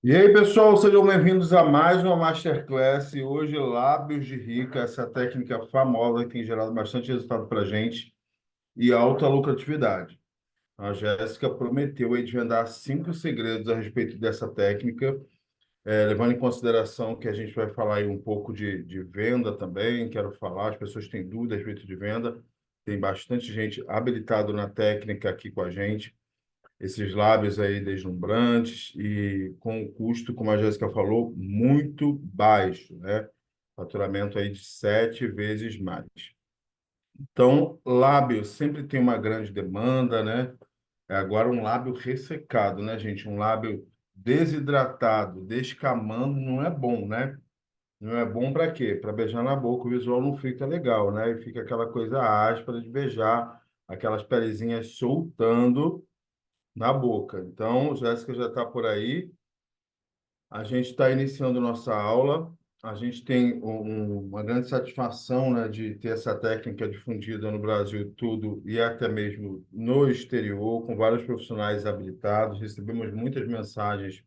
E aí, pessoal, sejam bem-vindos a mais uma Masterclass. Hoje, lábios de rica, essa técnica famosa que tem gerado bastante resultado para a gente e alta lucratividade. A Jéssica prometeu aí desvendar 5 segredos a respeito dessa técnica, levando em consideração que a gente vai falar aí um pouco de venda também. Quero falar, as pessoas têm dúvidas a respeito de venda. Tem bastante gente habilitado na técnica aqui com a gente, esses lábios aí deslumbrantes e com um custo, como a Jéssica falou, muito baixo, né? Faturamento aí de 7 vezes mais. Então, lábio sempre tem uma grande demanda, né? Agora, um lábio ressecado, né, gente? Um lábio desidratado, descamando, não é bom, né? Não é bom para quê? Para beijar na boca, o visual não fica legal, né? E fica aquela coisa áspera de beijar, aquelas pelezinhas soltando na boca. Então, Jéssica já está por aí. A gente está iniciando nossa aula. A gente tem uma grande satisfação, né, de ter essa técnica difundida no Brasil tudo e até mesmo no exterior, com vários profissionais habilitados. Recebemos muitas mensagens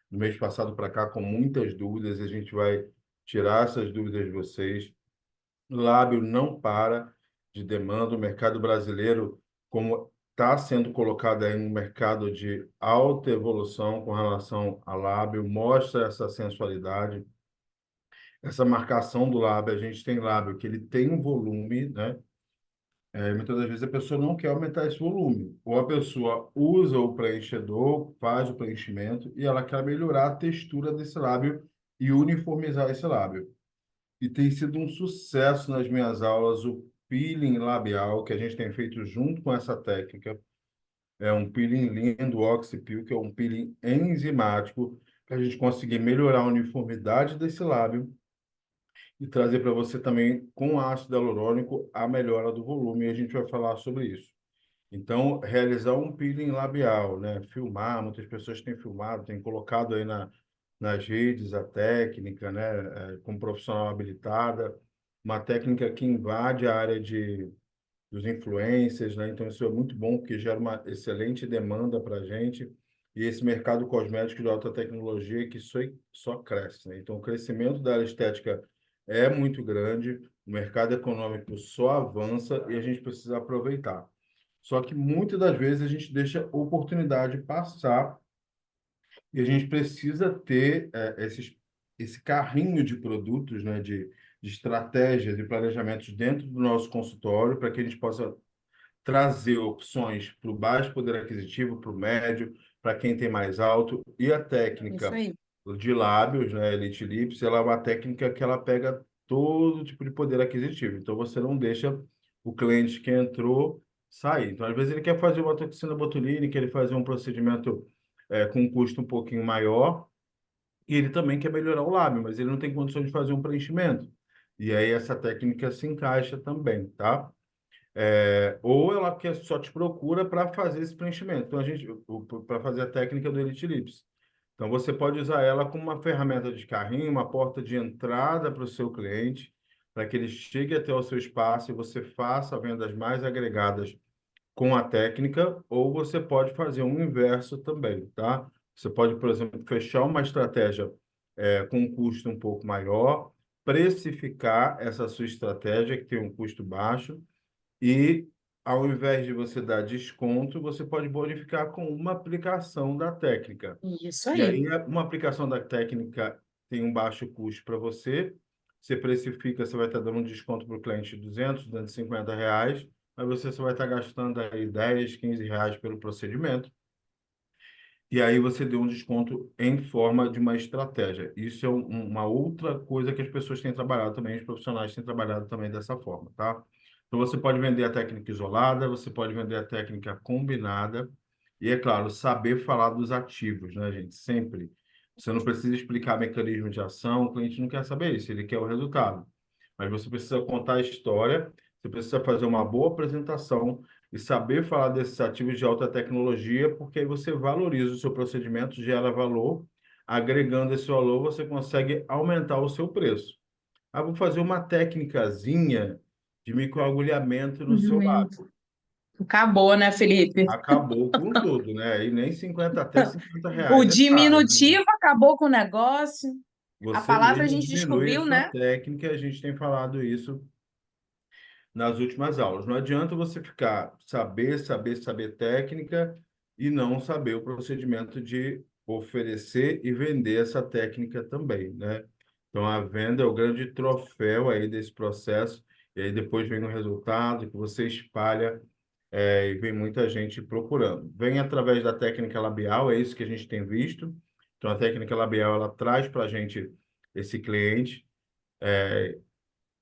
no mês passado para cá com muitas dúvidas. A gente vai tirar essas dúvidas de vocês. Lábio não para de demanda. O mercado brasileiro, como está sendo colocado aí no mercado de alta evolução com relação a lábio, mostra essa sensualidade, essa marcação do lábio. A gente tem lábio que ele tem um volume, né? Muitas das vezes a pessoa não quer aumentar esse volume. Ou a pessoa usa o preenchedor, faz o preenchimento e ela quer melhorar a textura desse lábio e uniformizar esse lábio. E tem sido um sucesso nas minhas aulas o peeling labial, que a gente tem feito junto com essa técnica. É um peeling lindo, o Oxypeel, que é um peeling enzimático, para a gente conseguir melhorar a uniformidade desse lábio e trazer para você também, com ácido hialurônico, a melhora do volume. E a gente vai falar sobre isso. Então, realizar um peeling labial, né? Filmar, muitas pessoas têm filmado, têm colocado aí nas redes a técnica, né? Com profissional habilitada, uma técnica que invade a área dos influencers, né? Então, isso é muito bom, porque gera uma excelente demanda para a gente. E esse mercado cosmético de alta tecnologia que só cresce, né? Então, o crescimento da área estética é muito grande, o mercado econômico só avança e a gente precisa aproveitar. Só que muitas das vezes a gente deixa a oportunidade passar e a gente precisa ter esse carrinho de produtos, né, de estratégias e planejamentos dentro do nosso consultório para que a gente possa trazer opções para o baixo poder aquisitivo, para o médio, para quem tem mais alto. E a Isso técnica aí. de lábios, né, Elite Lips, ela é uma técnica que ela pega todo tipo de poder aquisitivo. Então, você não deixa o cliente que entrou sair. Então, às vezes, ele quer fazer uma toxina botulínica, ele fazer um procedimento com um custo um pouquinho maior, e ele também quer melhorar o lábio, mas ele não tem condições de fazer um preenchimento. E aí, essa técnica se encaixa também, tá? Ou ela quer, só te procura para fazer esse preenchimento. Então, para fazer a técnica do Elite Lips. Então, você pode usar ela como uma ferramenta de carrinho, uma porta de entrada para o seu cliente, para que ele chegue até o seu espaço e você faça vendas mais agregadas com a técnica, ou você pode fazer um inverso também, tá? Você pode, por exemplo, fechar uma estratégia com um custo um pouco maior, precificar essa sua estratégia, que tem um custo baixo, e, ao invés de você dar desconto, você pode bonificar com uma aplicação da técnica. Isso E aí. aí, uma aplicação da técnica tem um baixo custo para você. Você precifica, você vai estar dando um desconto para o cliente de 200, R$ 250, mas você só vai estar gastando aí 10, R$ 15 pelo procedimento. E aí você deu um desconto em forma de uma estratégia. Isso é uma outra coisa que as pessoas têm trabalhado também, os profissionais têm trabalhado também dessa forma, tá? Então você pode vender a técnica isolada, você pode vender a técnica combinada, e é claro, saber falar dos ativos, né, gente? Sempre. Você não precisa explicar mecanismo de ação, o cliente não quer saber isso, ele quer o resultado. Mas você precisa contar a história, você precisa fazer uma boa apresentação e saber falar desses ativos de alta tecnologia, porque aí você valoriza o seu procedimento, gera valor, agregando esse valor, você consegue aumentar o seu preço. Vou fazer uma técnicazinha de microagulhamento no seu Uhum. lábio. Acabou, né, Felipe? Acabou com tudo, né? E nem 50, até O R$ 50 é caro, né? diminutivo acabou com o negócio. A Você palavra a mesmo gente diminui a descobriu, sua né? técnica, a gente tem falado isso nas últimas aulas. Não adianta você ficar saber técnica e não saber o procedimento de oferecer e vender essa técnica também, né? Então, a venda é o grande troféu aí desse processo, e aí depois vem o resultado que você espalha, e vem muita gente procurando. Vem através da técnica labial, é isso que a gente tem visto. Então, a técnica labial, ela traz para a gente esse cliente.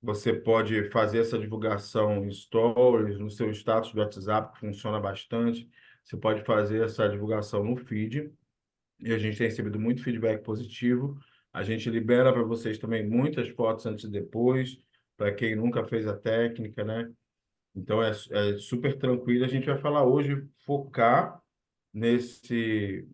Você pode fazer essa divulgação em stories, no seu status do WhatsApp, que funciona bastante. Você pode fazer essa divulgação no feed, e a gente tem recebido muito feedback positivo. A gente libera para vocês também muitas fotos antes e depois, para quem nunca fez a técnica, né? Então é super tranquilo. A gente vai falar hoje, focar nesse,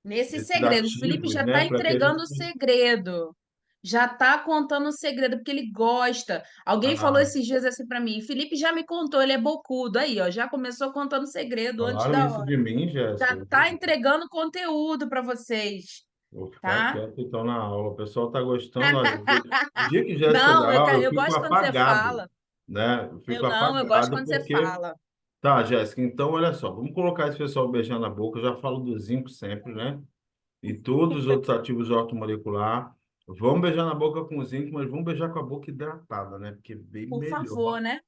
Nesse nesses segredo. O Felipe ativos, já né? está Para que a gente. entregando o segredo. Já está contando o segredo, porque ele gosta. Alguém falou Ah, esses dias assim para mim: Felipe já me contou, ele é bocudo. Aí, ó, já começou contando segredo antes falaram da isso hora. de mim, Já Jéssica. está entregando conteúdo para vocês, Vou ficar tá? quieto então na aula. O pessoal está gostando. Olha, o dia que Jéssica Não, dá aula, eu eu fico gosto quando você apagado, fala. né? Eu Eu fico não, eu gosto apagado quando você porque. fala. Tá, Jéssica, então olha só, vamos colocar esse pessoal beijando a boca. Eu já falo do zinco sempre, né? E todos os outros ativos ortomolecular. Vamos beijar na boca com o zinco, mas vamos beijar com a boca hidratada, né? Porque é bem Por melhor. favor, né?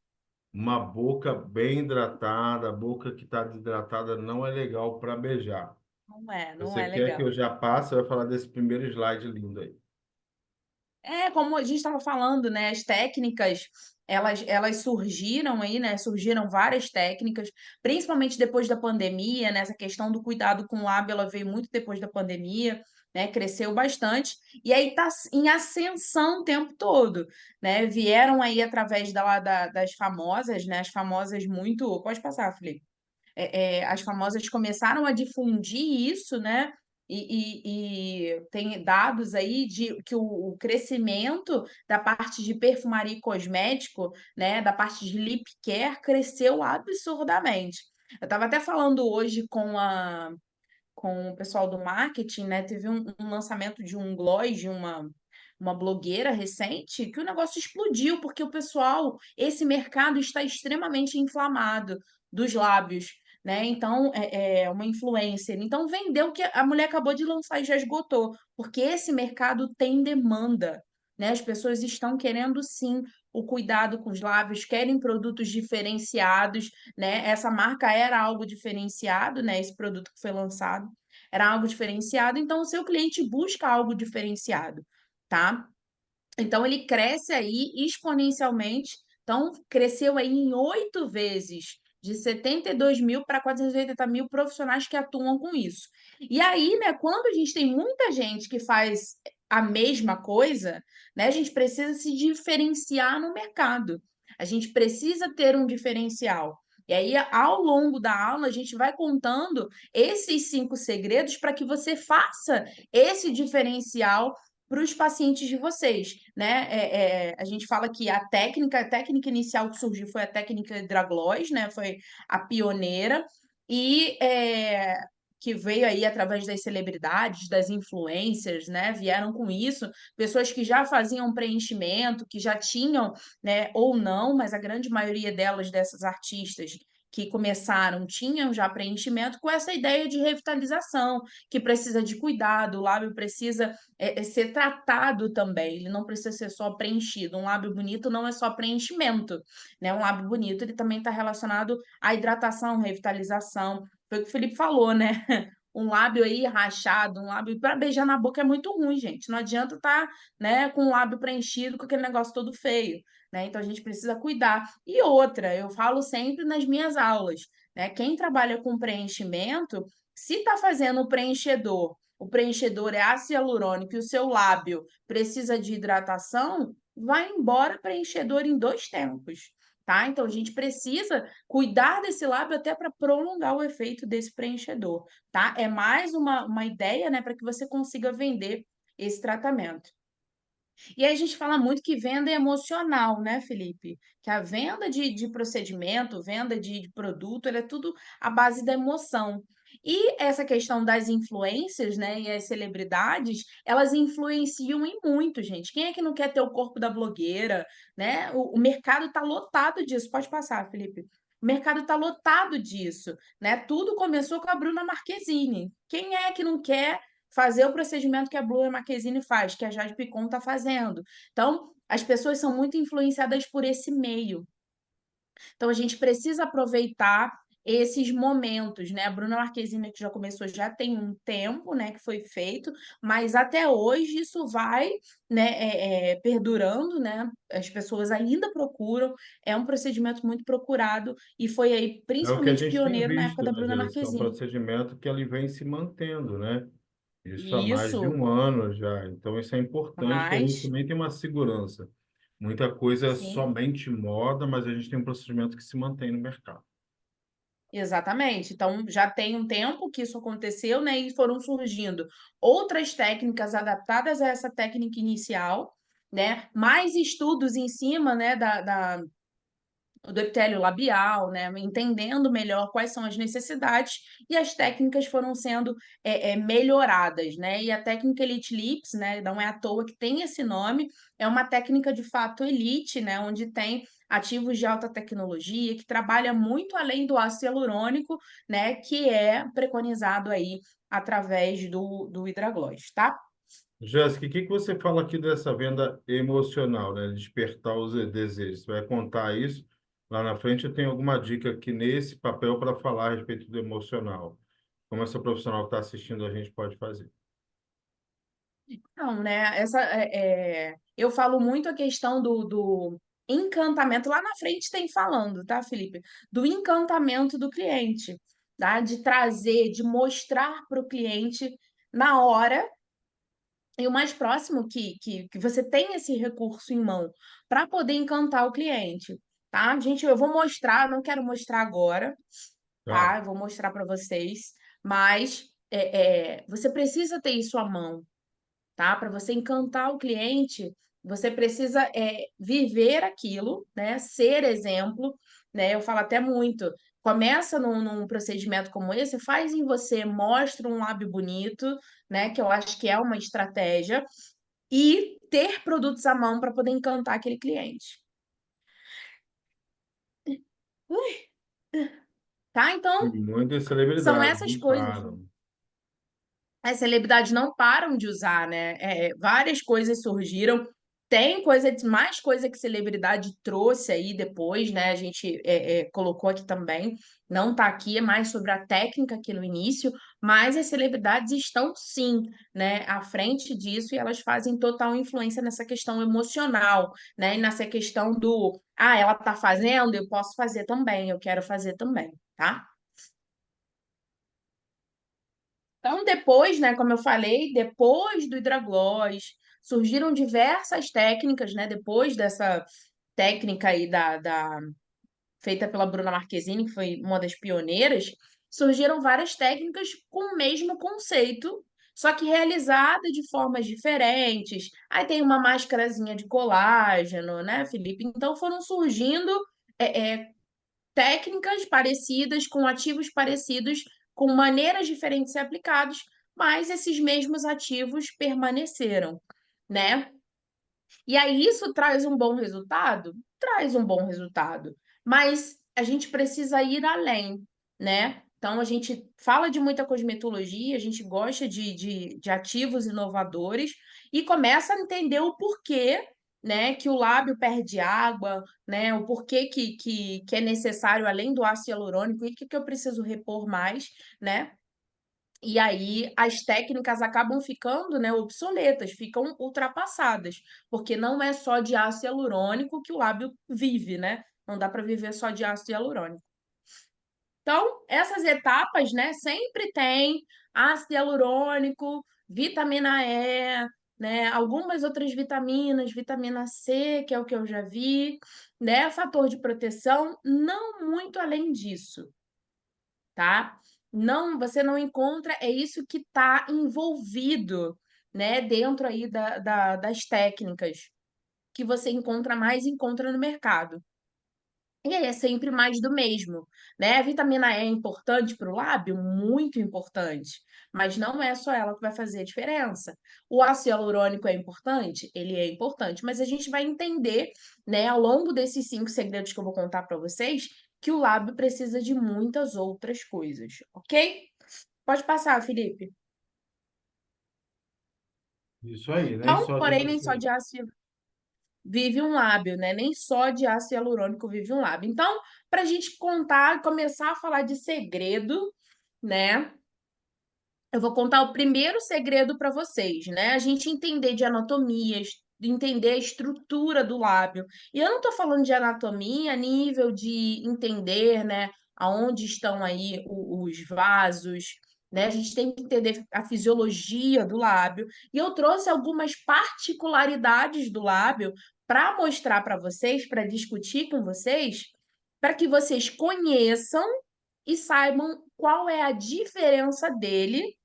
Uma boca bem hidratada, a boca que está desidratada não é legal para beijar. Não Você é quer que eu legal. já passe? Vai falar desse primeiro slide lindo aí. É, como a gente estava falando, né? As técnicas, elas surgiram aí, né? Surgiram várias técnicas, principalmente depois da pandemia, né? Essa questão do cuidado com o lábio, ela veio muito depois da pandemia, né? Cresceu bastante. E aí tá em ascensão o tempo todo, né? Vieram aí através das famosas, né? As famosas muito... Pode passar, Felipe. As famosas começaram a difundir isso, né? E tem dados aí de que o crescimento da parte de perfumaria e cosmético, né, da parte de lip care, cresceu absurdamente. Eu estava até falando hoje com o pessoal do marketing, né? Teve um lançamento de um gloss de uma blogueira recente que o negócio explodiu, porque o pessoal, esse mercado está extremamente inflamado dos lábios, né? Então, é uma influencer. Então, vendeu o que a mulher acabou de lançar e já esgotou, porque esse mercado tem demanda, né? As pessoas estão querendo sim o cuidado com os lábios, querem produtos diferenciados, né? Essa marca era algo diferenciado, né? Esse produto que foi lançado era algo diferenciado, então o seu cliente busca algo diferenciado, tá? Então ele cresce aí exponencialmente. Então cresceu aí em 8 vezes, de 72 mil para 480 mil profissionais que atuam com isso. E aí, né, quando a gente tem muita gente que faz a mesma coisa, né, a gente precisa se diferenciar no mercado. A gente precisa ter um diferencial. E aí, ao longo da aula, a gente vai contando esses 5 segredos para que você faça esse diferencial para os pacientes de vocês, né? A gente fala que a técnica inicial que surgiu foi a técnica Hidragloss, né? Foi a pioneira e que veio aí através das celebridades, das influencers, né? Vieram com isso, pessoas que já faziam preenchimento, que já tinham, né? Ou não, mas a grande maioria delas, dessas artistas que começaram, tinham já preenchimento com essa ideia de revitalização, que precisa de cuidado, o lábio precisa ser tratado também, ele não precisa ser só preenchido. Um lábio bonito não é só preenchimento, né? Um lábio bonito ele também está relacionado à hidratação, revitalização. Foi o que o Felipe falou, né? Um lábio aí rachado, um lábio para beijar na boca é muito ruim, gente. Não adianta estar, né, com o lábio preenchido, com aquele negócio todo feio, né? Então a gente precisa cuidar. E outra, eu falo sempre nas minhas aulas, né? Quem trabalha com preenchimento, se está fazendo o preenchedor é ácido hialurônico e o seu lábio precisa de hidratação, vai embora preenchedor em 2 tempos, tá? Então a gente precisa cuidar desse lábio até para prolongar o efeito desse preenchedor, tá? É mais uma ideia, né, para que você consiga vender esse tratamento. E aí a gente fala muito que venda é emocional, né, Felipe? Que a venda de procedimento, venda de produto, ela é tudo à base da emoção. E essa questão das influências, né, e as celebridades, elas influenciam em muito, gente. Quem é que não quer ter o corpo da blogueira, né? O mercado está lotado disso. Pode passar, Felipe. O mercado está lotado disso, né? Tudo começou com a Bruna Marquezine. Quem é que não quer fazer o procedimento que a Bruna Marquezine faz, que a Jade Picon está fazendo? Então, as pessoas são muito influenciadas por esse meio. Então, a gente precisa aproveitar esses momentos, né? A Bruna Marquezine, que já começou, já tem um tempo, né, que foi feito, mas até hoje isso vai, né, perdurando, né? As pessoas ainda procuram, é um procedimento muito procurado e foi aí É o que a principalmente gente tem pioneiro na época visto, da né, Bruna Jéssica? É um Marquezine. procedimento que ele vem se mantendo, né? Isso há mais de Isso, um ano já. Então, isso é importante, que a gente mas também tem uma segurança. Muita coisa é sim. somente moda, mas a gente tem um procedimento que se mantém no mercado. Exatamente. Então, já tem um tempo que isso aconteceu, né? E foram surgindo outras técnicas adaptadas a essa técnica inicial, né? Mais estudos em cima, né, do epitélio labial, né? Entendendo melhor quais são as necessidades e as técnicas foram sendo melhoradas, né? E a técnica Elite Lips, né? Não é à toa que tem esse nome, é uma técnica de fato elite, né? Onde tem ativos de alta tecnologia, que trabalha muito além do ácido hialurônico, né? Que é preconizado aí através do hidraglós, tá? Jéssica, o que que você fala aqui dessa venda emocional, né? Despertar os desejos. Você vai contar isso lá na frente? Eu tenho alguma dica aqui nesse papel para falar a respeito do emocional. Como essa profissional que está assistindo a gente pode fazer? Não, né? Eu falo muito a questão do encantamento. Lá na frente tem falando, tá, Felipe? Do encantamento do cliente, tá? De trazer, de mostrar para o cliente na hora e o mais próximo que você tem esse recurso em mão para poder encantar o cliente, tá? Gente, eu vou mostrar, não quero mostrar agora, Tá. tá? Eu vou mostrar para vocês, mas você precisa ter isso à mão, tá? Para você encantar o cliente, você precisa viver aquilo, né? Ser exemplo, né? Eu falo até muito. Começa num procedimento como esse, faz em você, mostra um lábio bonito, né? Que eu acho que é uma estratégia, e ter produtos à mão para poder encantar aquele cliente. Tá? E Então, muitas são celebridades essas não coisas. param. As celebridades não param de usar, né? Várias coisas surgiram. Tem mais coisa que celebridade trouxe aí depois, né? A gente colocou aqui também. Não tá aqui, é mais sobre a técnica aqui no início, mas as celebridades estão sim, né, à frente disso e elas fazem total influência nessa questão emocional, né? E nessa questão do, ela tá fazendo, eu posso fazer também, eu quero fazer também, tá? Então, depois, né, como eu falei, depois do hidraglós, surgiram diversas técnicas, né, depois dessa técnica aí feita pela Bruna Marquezine, que foi uma das pioneiras, surgiram várias técnicas com o mesmo conceito, só que realizada de formas diferentes. Aí tem uma máscarazinha de colágeno, né, Felipe? Então foram surgindo é, é, técnicas parecidas, com ativos parecidos, com maneiras diferentes de ser aplicados, mas esses mesmos ativos permaneceram, né? E aí isso traz um bom resultado? Traz um bom resultado, mas a gente precisa ir além, né? Então a gente fala de muita cosmetologia, a gente gosta de ativos inovadores e começa a entender o porquê, né, que o lábio perde água, né? O porquê que é necessário, além do ácido hialurônico, e o que eu preciso repor mais, né? E aí as técnicas acabam ficando, né, obsoletas, ficam ultrapassadas, porque não é só de ácido hialurônico que o lábio vive, né? Não dá para viver só de ácido hialurônico. Então, essas etapas, né, sempre tem ácido hialurônico, vitamina E, né, algumas outras vitaminas, vitamina C, que é o que eu já vi, né, fator de proteção, não muito além disso, tá? Não, você não encontra, é isso que está envolvido, né, dentro aí das técnicas que você encontra no mercado. E aí é sempre mais do mesmo, né? A vitamina E é importante para o lábio? Muito importante, mas não é só ela que vai fazer a diferença. O ácido hialurônico é importante? Ele é importante, mas a gente vai entender, né, ao longo desses 5 segredos que eu vou contar para vocês, que o lábio precisa de muitas outras coisas, ok? Pode passar, Felipe. Isso aí, nem Não, só de porém, nem só ácido. de ácido vive um lábio, né? Nem só de ácido hialurônico vive um lábio. Então, para a gente contar, começar a falar de segredo, né? Eu vou contar o primeiro segredo para vocês, né? A gente entender de anatomia, entender a estrutura do lábio. E eu não estou falando de anatomia a nível de entender, né, aonde estão aí os vasos, né? A gente tem que entender a fisiologia do lábio. E eu trouxe algumas particularidades do lábio para mostrar para vocês, para discutir com vocês, para que vocês conheçam e saibam qual é a diferença dele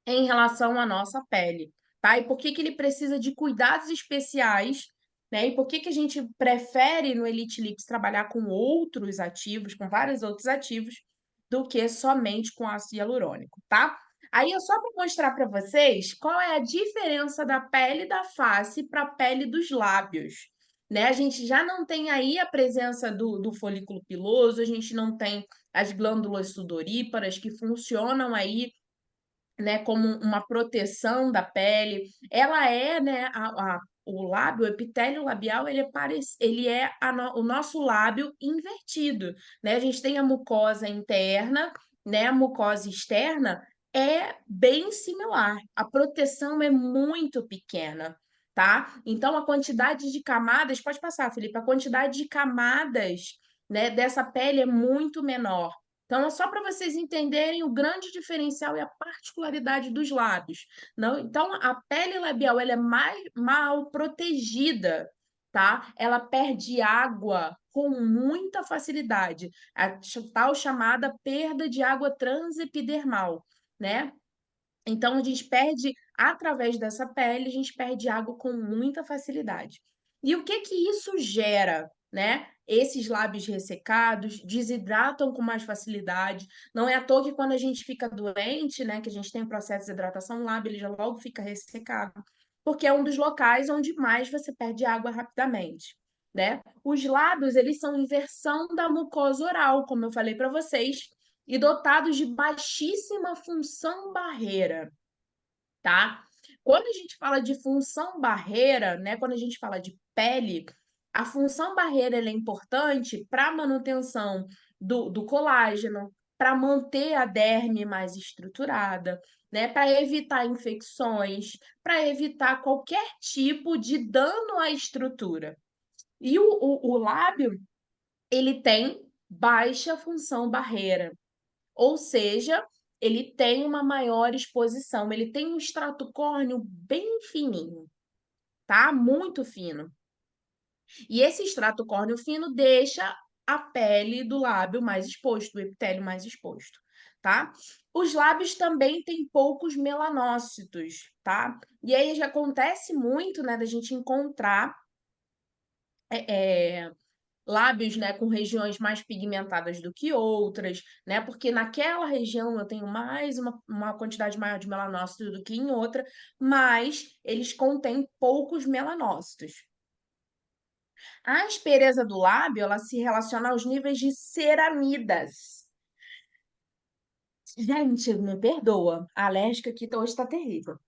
em relação à nossa pele, tá? E por que que ele precisa de cuidados especiais, né? E por que que a gente prefere no Elite Lips trabalhar com outros ativos, com vários outros ativos, do que somente com ácido hialurônico, tá? Aí é só para mostrar para vocês qual é a diferença da pele da face para a pele dos lábios. Né? A gente já não tem aí a presença do folículo piloso, a gente não tem as glândulas sudoríparas que funcionam aí, né, como uma proteção da pele. Ela é, né, o lábio, o epitélio labial, ele é o nosso lábio invertido, né? A gente tem a mucosa interna, né? A mucosa externa é bem similar. A proteção é muito pequena, tá? Então a quantidade de camadas, pode passar, Felipe, a quantidade de camadas, né, dessa pele é muito menor. Então, é só para vocês entenderem o grande diferencial e a particularidade dos lábios. Não, então, a pele labial ela é mais mal protegida, tá? Ela perde água com muita facilidade, a tal chamada perda de água transepidermal, né? Então, a gente perde, através dessa pele, a gente perde água com muita facilidade. E o que que isso gera, né? Esses lábios ressecados desidratam com mais facilidade. Não é à toa que quando a gente fica doente, né, que a gente tem um processo de desidratação, o lábio ele já logo fica ressecado, porque é um dos locais onde mais você perde água rapidamente, né? Os lábios, eles são inversão da mucosa oral, como eu falei para vocês, e dotados de baixíssima função barreira, tá? Quando a gente fala de função barreira, né, quando a gente fala de pele, a função barreira ela é importante para a manutenção do colágeno, para manter a derme mais estruturada, né, para evitar infecções, para evitar qualquer tipo de dano à estrutura. E o lábio, ele tem baixa função barreira, ou seja, ele tem uma maior exposição, ele tem um extrato córneo bem fininho, tá? Muito fino. E esse extrato córneo fino deixa a pele do lábio mais exposto, o epitélio mais exposto, tá? Os lábios também têm poucos melanócitos, tá? E aí já acontece muito, né, da gente encontrar é, lábios, né, com regiões mais pigmentadas do que outras, né? Porque naquela região eu tenho mais uma quantidade maior de melanócitos do que em outra, mas eles contêm poucos melanócitos. A aspereza do lábio, ela se relaciona aos níveis de ceramidas. Gente, me perdoa, a alérgica aqui hoje está terrível.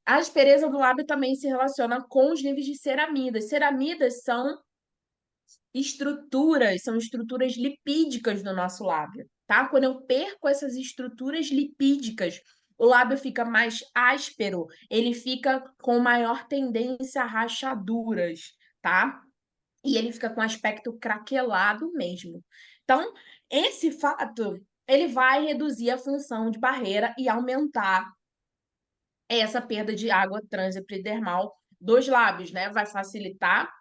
A aspereza do lábio também se relaciona com os níveis de ceramidas. Ceramidas são estruturas lipídicas do nosso lábio, tá? Quando eu perco essas estruturas lipídicas, o lábio fica mais áspero, ele fica com maior tendência a rachaduras, tá? E ele fica com aspecto craquelado mesmo. Então, esse fato, ele vai reduzir a função de barreira e aumentar essa perda de água transepidermal dos lábios, né? Vai facilitar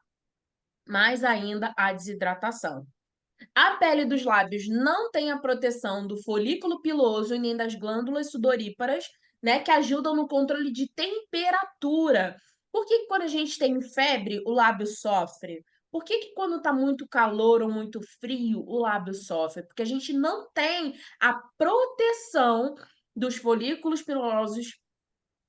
mais ainda a desidratação. A pele dos lábios não tem a proteção do folículo piloso e nem das glândulas sudoríparas, né, que ajudam no controle de temperatura. Por que quando a gente tem febre, o lábio sofre? Por que quando está muito calor ou muito frio, o lábio sofre? Porque a gente não tem a proteção dos folículos pilosos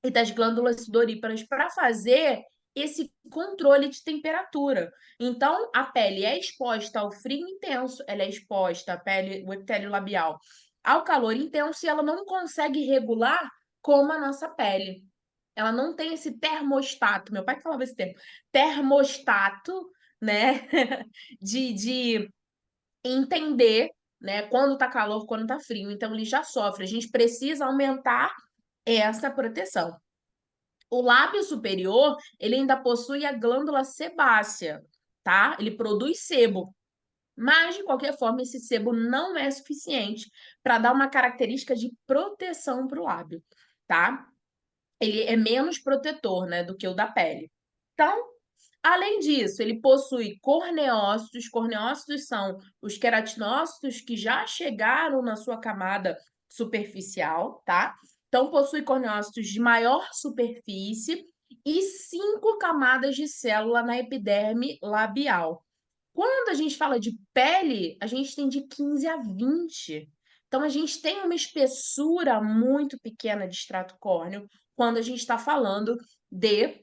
e das glândulas sudoríparas para fazer esse controle de temperatura. Então, a pele é exposta ao frio intenso, ela é exposta, a pele, o epitélio labial, ao calor intenso e ela não consegue regular como a nossa pele. Ela não tem esse termostato, meu pai que falava esse termo, termostato, né, de entender, né, quando tá calor, quando tá frio. Então, ele já sofre. A gente precisa aumentar essa proteção. O lábio superior, ele ainda possui a glândula sebácea, tá? Ele produz sebo, mas de qualquer forma esse sebo não é suficiente para dar uma característica de proteção para o lábio, tá? Ele é menos protetor, né, do que o da pele. Então, além disso, ele possui corneócitos. Corneócitos são os queratinócitos que já chegaram na sua camada superficial, tá? Então, possui corneócitos de maior superfície e 5 camadas de célula na epiderme labial. Quando a gente fala de pele, a gente tem de 15 a 20. Então, a gente tem uma espessura muito pequena de extrato córneo quando a gente está falando de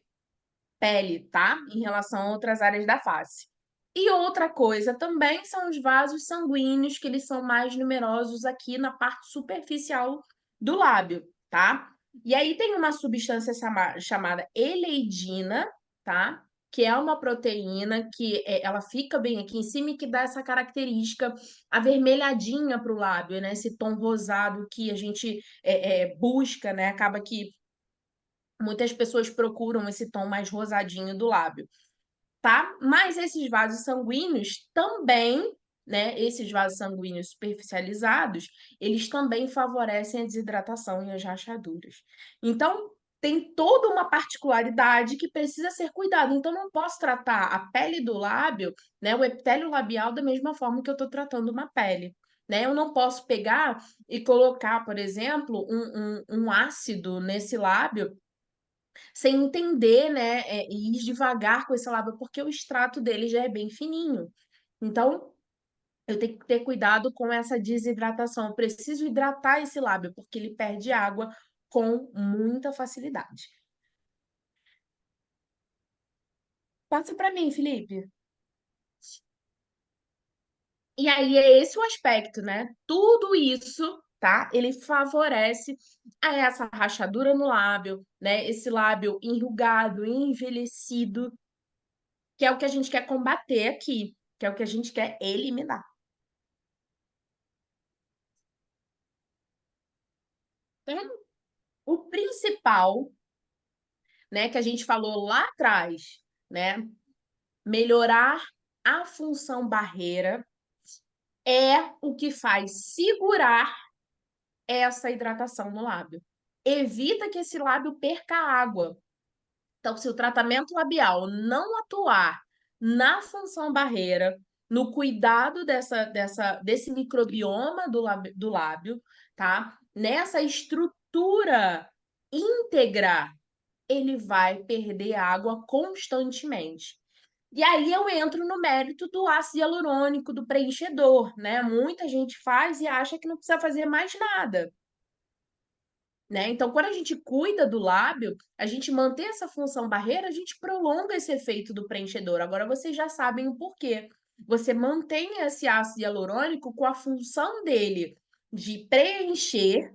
pele, tá? Em relação a outras áreas da face. E outra coisa também são os vasos sanguíneos, que eles são mais numerosos aqui na parte superficial do lábio, tá? E aí tem uma substância chamada eleidina, tá? Que é uma proteína que ela fica bem aqui em cima e que dá essa característica avermelhadinha para o lábio, né? Esse tom rosado que a gente busca, né? Acaba que muitas pessoas procuram esse tom mais rosadinho do lábio, tá? Mas esses vasos sanguíneos também, né? Esses vasos sanguíneos superficializados, eles também favorecem a desidratação e as rachaduras. Então, tem toda uma particularidade que precisa ser cuidado. Então, não posso tratar a pele do lábio, né? O epitélio labial da mesma forma que eu estou tratando uma pele. Né? Eu não posso pegar e colocar, por exemplo, um ácido nesse lábio sem entender, né, e ir devagar com esse lábio, porque o extrato dele já é bem fininho. Então, eu tenho que ter cuidado com essa desidratação. Eu preciso hidratar esse lábio, porque ele perde água com muita facilidade. Passa para mim, Felipe. E aí é esse o aspecto, né? Tudo isso, tá? Ele favorece a essa rachadura no lábio, né? Esse lábio enrugado, envelhecido, que é o que a gente quer combater aqui, que é o que a gente quer eliminar. Então, o principal, né, que a gente falou lá atrás, né, melhorar a função barreira é o que faz segurar essa hidratação no lábio. Evita que esse lábio perca água. Então, se o tratamento labial não atuar na função barreira, no cuidado desse microbioma do lábio, tá? Nessa estrutura íntegra, ele vai perder água constantemente. E aí eu entro no mérito do ácido hialurônico, do preenchedor, né? Muita gente faz e acha que não precisa fazer mais nada. Né? Então, quando a gente cuida do lábio, a gente mantém essa função barreira, a gente prolonga esse efeito do preenchedor. Agora vocês já sabem o porquê. Você mantém esse ácido hialurônico com a função dele de preencher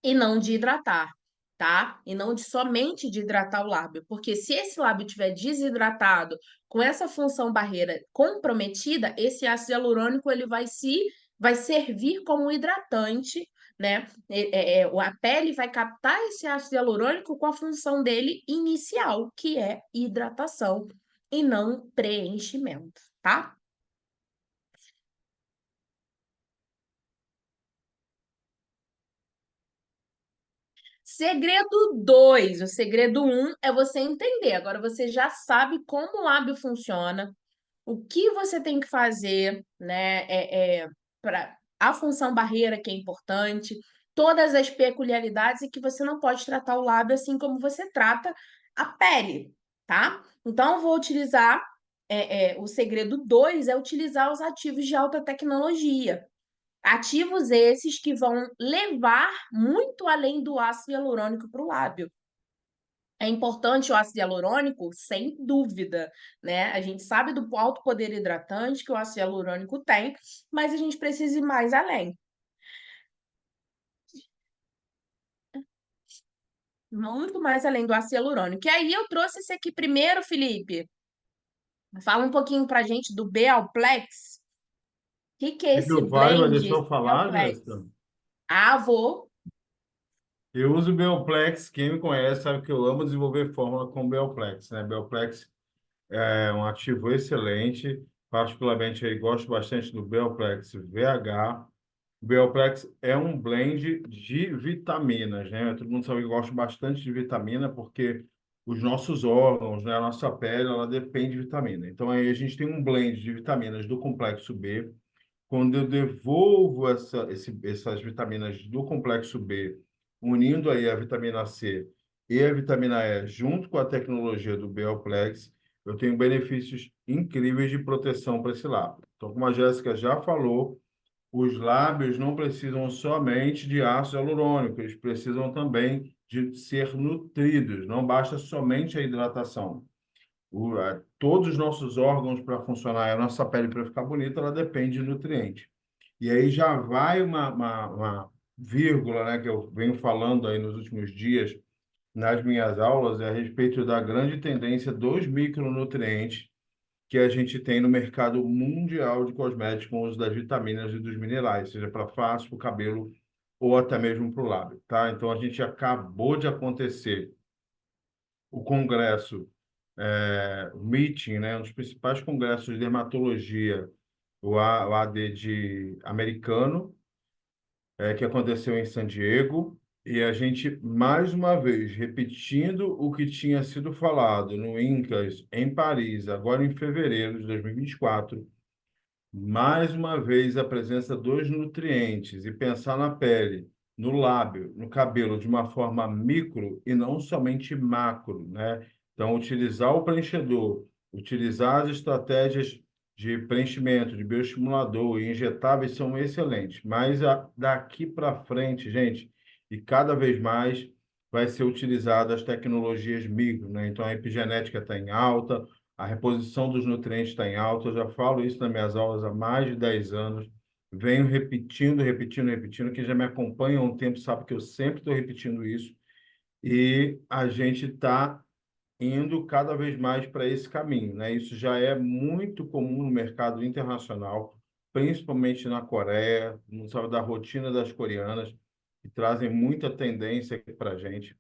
e não de hidratar, tá? E não de somente de hidratar o lábio, porque se esse lábio estiver desidratado, com essa função barreira comprometida, esse ácido hialurônico ele vai servir como um hidratante, né? A pele vai captar esse ácido hialurônico com a função dele inicial, que é hidratação e não preenchimento, tá? Segredo 2, o segredo 1 é você entender. Agora você já sabe como o lábio funciona, o que você tem que fazer, né? Para a função barreira que é importante. todas as peculiaridades e que você não pode tratar o lábio assim como você trata a pele, tá? Então, eu vou utilizar, o segredo 2 é utilizar os ativos de alta tecnologia. Ativos esses que vão levar muito além do ácido hialurônico para o lábio. É importante o ácido hialurônico? Sem dúvida, né? A gente sabe do alto poder hidratante que o ácido hialurônico tem, mas a gente precisa ir mais além. Muito mais além do ácido hialurônico. E aí eu trouxe esse aqui primeiro, Felipe. Fala um pouquinho pra gente do Bealplex. O que que é E esse meu pai vai blend, deixar esse eu falar, Bealplex? Jéssica? Ah, vou. Eu uso o Beoplex. Quem me conhece sabe que eu amo desenvolver fórmula com Beoplex, né? Beoplex é um ativo excelente. Particularmente, aí, gosto bastante do Beoplex VH. O Beoplex é um blend de vitaminas, né? Todo mundo sabe que eu gosto bastante de vitamina porque os nossos órgãos, né, a nossa pele, ela depende de vitamina. Então, aí a gente tem um blend de vitaminas do complexo B. Quando eu devolvo essas vitaminas do complexo B, unindo aí a vitamina C e a vitamina E, junto com a tecnologia do Beoplex, eu tenho benefícios incríveis de proteção para esse lábio. Então, como a Jéssica já falou, os lábios não precisam somente de ácido hialurônico, eles precisam também de ser nutridos, não basta somente a hidratação. Todos os nossos órgãos para funcionar, a nossa pele para ficar bonita, ela depende de nutrientes. E aí já vai uma vírgula, né, que eu venho falando aí nos últimos dias nas minhas aulas a respeito da grande tendência dos micronutrientes que a gente tem no mercado mundial de cosméticos com o uso das vitaminas e dos minerais, seja para face, para o cabelo ou até mesmo para o lábio, tá? Então a gente acabou de acontecer o congresso, o meeting, né, um dos principais congressos de dermatologia, o AD de americano, que aconteceu em San Diego, e a gente, mais uma vez, repetindo o que tinha sido falado no INCAS, em Paris, agora em fevereiro de 2024, mais uma vez, a presença dos nutrientes e pensar na pele, no lábio, no cabelo de uma forma micro e não somente macro, né? Então, utilizar o preenchedor, utilizar as estratégias de preenchimento, de bioestimulador e injetáveis são excelentes, mas daqui para frente, gente, e cada vez mais vai ser utilizada as tecnologias micro, né? Então, a epigenética está em alta, a reposição dos nutrientes está em alta. Eu já falo isso nas minhas aulas há mais de 10 anos. Venho repetindo, repetindo, repetindo. Quem já me acompanha há um tempo sabe que eu sempre estou repetindo isso. E a gente está indo cada vez mais para esse caminho, né? Isso já é muito comum no mercado internacional, principalmente na Coreia. Não sabe da rotina das coreanas, que trazem muita tendência para a gente.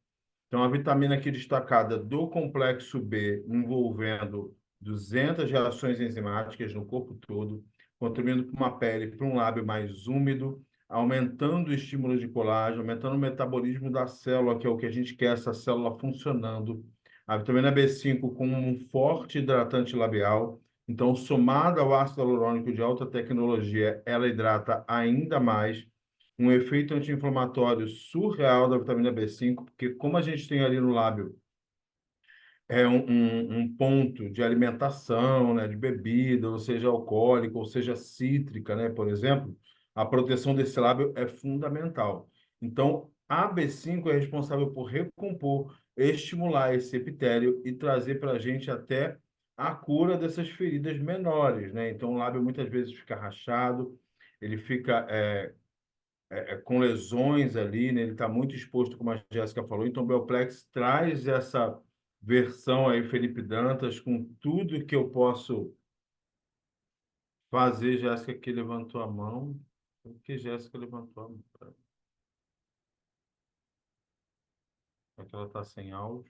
Então, a vitamina aqui destacada do complexo B, envolvendo 200 reações enzimáticas no corpo todo, contribuindo para uma pele, para um lábio mais úmido, aumentando o estímulo de colágeno, aumentando o metabolismo da célula, que é o que a gente quer, essa célula funcionando. A vitamina B5 com um forte hidratante labial. Então, somada ao ácido hialurônico de alta tecnologia, ela hidrata ainda mais um efeito anti-inflamatório surreal da vitamina B5, porque como a gente tem ali no lábio um ponto de alimentação, né, de bebida, ou seja, alcoólica, ou seja, cítrica, né, por exemplo, a proteção desse lábio é fundamental. Então, a B5 é responsável por recompor, estimular esse epitélio e trazer para a gente até a cura dessas feridas menores, né? Então, o lábio muitas vezes fica rachado, ele fica com lesões ali, né? Ele está muito exposto, como a Jéssica falou. Então, o Beoplex traz essa versão aí, Felipe Dantas, com tudo que eu posso fazer. Jéssica que levantou a mão. Por que Jéssica levantou a mão? É que ela está sem áudio.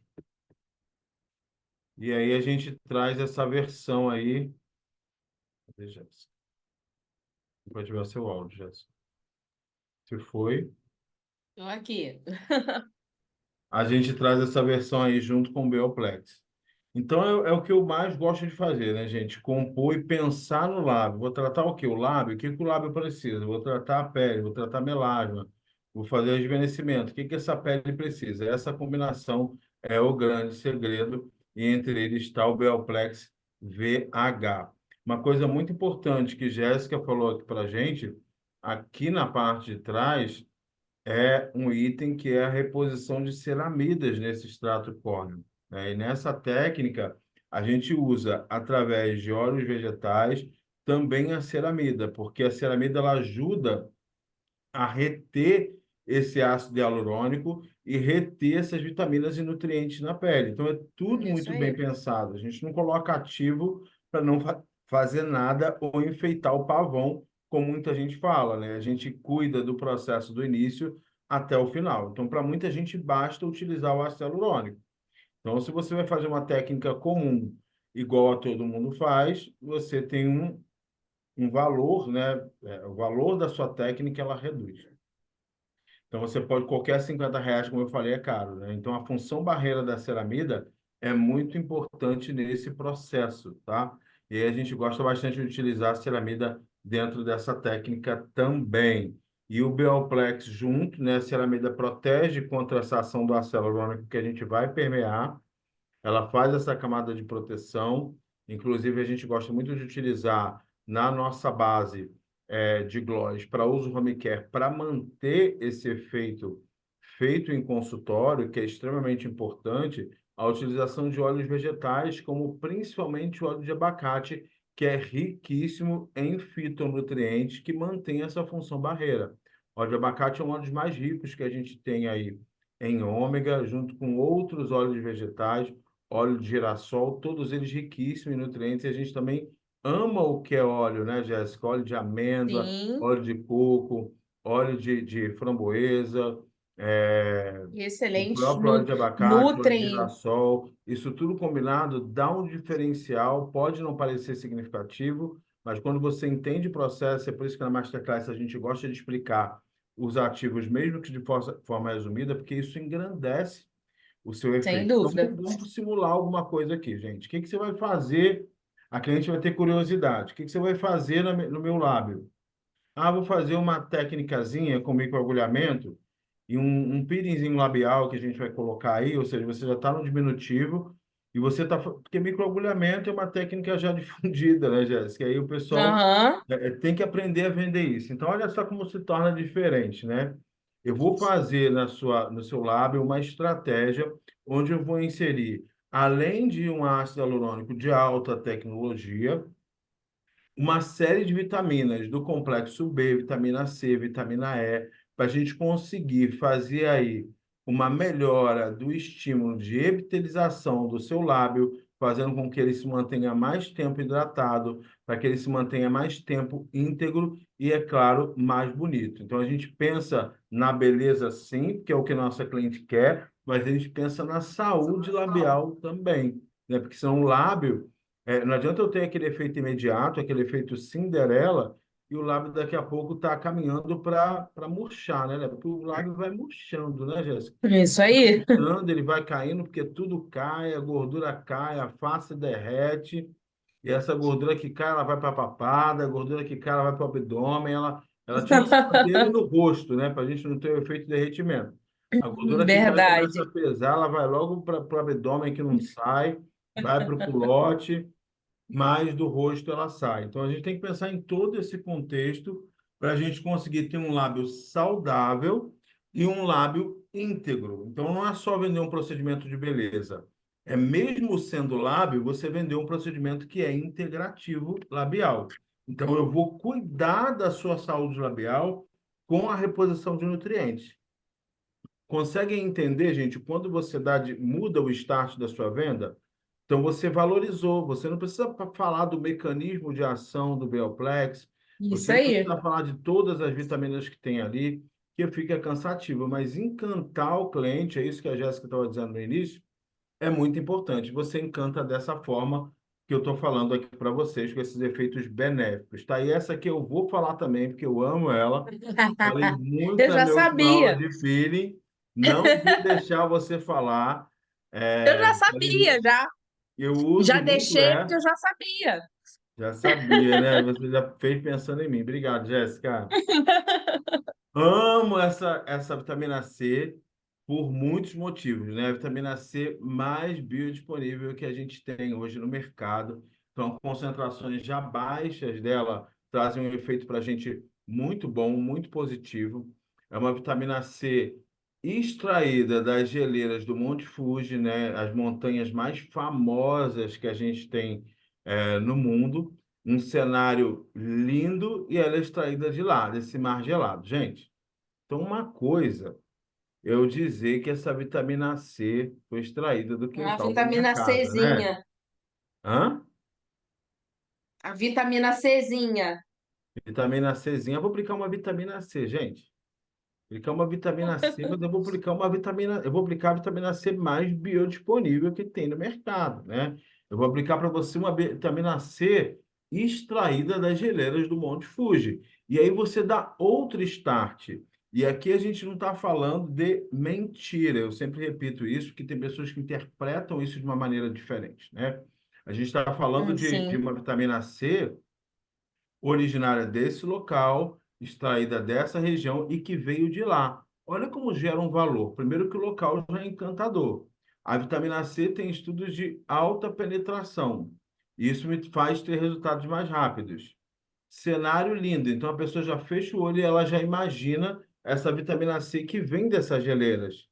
E aí a gente traz essa versão aí. Cadê Jéssica? Pode ver seu áudio, Jéssica. Se foi. Estou aqui. A gente traz essa versão aí junto com o Beoplex. Então, é o que eu mais gosto de fazer, né, gente? Compor e pensar no lábio. Vou tratar o quê? O lábio? O que que o lábio precisa? Vou tratar a pele, vou tratar a melasma, vou fazer o rejuvenescimento. O que que essa pele precisa? Essa combinação é o grande segredo, e entre eles está o Beoplex VH. Uma coisa muito importante que Jéssica falou aqui para a gente, aqui na parte de trás, é um item que é a reposição de ceramidas nesse extrato córneo, né? E nessa técnica, a gente usa, através de óleos vegetais, também a ceramida, porque a ceramida ela ajuda a reter esse ácido hialurônico e reter essas vitaminas e nutrientes na pele. Então, é tudo Isso muito bem aí. pensado. A gente não coloca ativo para não fazer nada ou enfeitar o pavão, como muita gente fala, né? A gente cuida do processo do início até o final. Então, para muita gente, basta utilizar o ácido hialurônico. Então, se você vai fazer uma técnica comum, igual a todo mundo faz, você tem um valor, né? O valor da sua técnica, ela reduz. Então, você pode, qualquer R$ 50, como eu falei, é caro, né? Então, a função barreira da ceramida é muito importante nesse processo, tá? E aí a gente gosta bastante de utilizar a ceramida dentro dessa técnica também. E o Bioplex junto, né? A ceramida protege contra essa ação do ácido hialurônico que a gente vai permear, ela faz essa camada de proteção. Inclusive, a gente gosta muito de utilizar na nossa base de gloss para uso home care, para manter esse efeito feito em consultório, que é extremamente importante, a utilização de óleos vegetais, como principalmente o óleo de abacate, que é riquíssimo em fitonutrientes que mantém essa função barreira. O óleo de abacate é um dos mais ricos que a gente tem aí em ômega, junto com outros óleos vegetais, óleo de girassol, todos eles riquíssimos em nutrientes. E a gente também ama o que é óleo, né, Jéssica? Óleo de amêndoa, Sim, óleo de coco, óleo de framboesa, o excelentes, próprio óleo de abacate, óleo de nutrem. girassol. Isso tudo combinado dá um diferencial, pode não parecer significativo, mas quando você entende o processo, é por isso que na Masterclass a gente gosta de explicar os ativos, mesmo que de forma resumida, porque isso engrandece o seu Sem efeito. Então, dúvida. vamos simular alguma coisa aqui, gente. O que que você vai fazer? A cliente vai ter curiosidade. O que que você vai fazer no meu lábio? Ah, vou fazer uma técnicazinha com microagulhamento e um peelingzinho labial que a gente vai colocar aí, ou seja, você já está no diminutivo e você está... Porque microagulhamento é uma técnica já difundida, né, Jéssica? Aí o pessoal Aham. tem que aprender a vender isso. Então, olha só como se torna diferente, né? Eu vou fazer no seu lábio uma estratégia onde eu vou inserir, além de um ácido hialurônico de alta tecnologia, uma série de vitaminas do complexo B, vitamina C, vitamina E, para a gente conseguir fazer aí uma melhora do estímulo de epitelização do seu lábio, fazendo com que ele se mantenha mais tempo hidratado, para que ele se mantenha mais tempo íntegro e, é claro, mais bonito. Então, a gente pensa na beleza, sim, que é o que a nossa cliente quer, mas a gente pensa na saúde labial também, né? Porque senão o lábio não adianta eu ter aquele efeito imediato, aquele efeito Cinderela, e o lábio daqui a pouco está caminhando para murchar, né? Porque o lábio vai murchando, né, Jéssica? Isso aí. Murchando, ele vai caindo porque tudo cai, a gordura cai, a face derrete, e essa gordura que cai, ela vai para a papada, a gordura que cai, ela vai para o abdômen, ela tinha que se manter ali no rosto, né? Para a gente não ter o efeito de derretimento. A gordura que cai começa a Verdade. pesar, ela vai logo para o abdômen que não sai, vai para o culote, mais do rosto ela sai. Então, a gente tem que pensar em todo esse contexto para a gente conseguir ter um lábio saudável e um lábio íntegro. Então, não é só vender um procedimento de beleza. É mesmo sendo lábio, você vender um procedimento que é integrativo labial. Então, eu vou cuidar da sua saúde labial com a reposição de nutrientes. Conseguem entender, gente, quando você muda o start da sua venda? Então, você valorizou. Você não precisa falar do mecanismo de ação do Bioplex, Isso você não aí. precisa falar de todas as vitaminas que tem ali, que fica cansativo, mas encantar o cliente, é isso que a Jéssica estava dizendo no início, é muito importante. Você encanta dessa forma que eu estou falando aqui para vocês, com esses efeitos benéficos. Tá? E essa aqui eu vou falar também, porque eu amo ela. Falei muito Eu na já minha última aula sabia. de peeling. Não vou deixar você falar. Eu já Falei, sabia, já. eu Já uso muito, deixei porque eu já sabia. já sabia, né? Você já fez pensando em mim. Obrigado, Jéssica. Amo essa vitamina C por muitos motivos, né? A vitamina C mais biodisponível que a gente tem hoje no mercado. Então, concentrações já baixas dela trazem um efeito para a gente muito bom, muito positivo. É uma vitamina C extraída das geleiras do Monte Fuji, né? As montanhas mais famosas que a gente tem no mundo. Um cenário lindo e ela é extraída de lá, desse mar gelado. Gente, então uma coisa é eu dizer que essa vitamina C foi extraída do A quintal da minha vitamina casa, né? Czinha. Hã? A vitamina Czinha. Vitamina Czinha. Eu vou aplicar uma vitamina C, gente. Aplicar uma vitamina C, mas eu vou aplicar uma vitamina, eu vou aplicar a vitamina C mais biodisponível que tem no mercado, né? Eu vou aplicar para você uma vitamina C extraída das geleiras do Monte Fuji. E aí você dá outro start. E aqui a gente não está falando de mentira. Eu sempre repito isso, porque tem pessoas que interpretam isso de uma maneira diferente, né? A gente está falando de Sim. uma vitamina C originária desse local, extraída dessa região e que veio de lá. Olha como gera um valor. Primeiro que o local já é encantador. A vitamina C tem estudos de alta penetração. Isso me faz ter resultados mais rápidos. Cenário lindo. Então a pessoa já fecha o olho e ela já imagina essa vitamina C que vem dessas geleiras.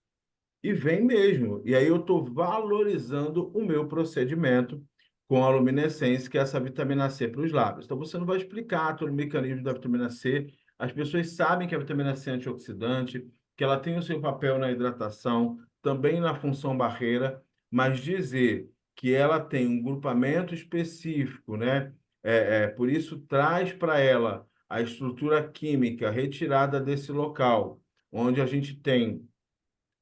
E vem mesmo. E aí eu estou valorizando o meu procedimento com a luminescência, que é essa vitamina C para os lábios. Então você não vai explicar todo o mecanismo da vitamina C. As pessoas sabem que a vitamina C é antioxidante, que ela tem o seu papel na hidratação, também na função barreira, mas dizer que ela tem um grupamento específico, né? Por isso traz para ela a estrutura química retirada desse local, onde a gente tem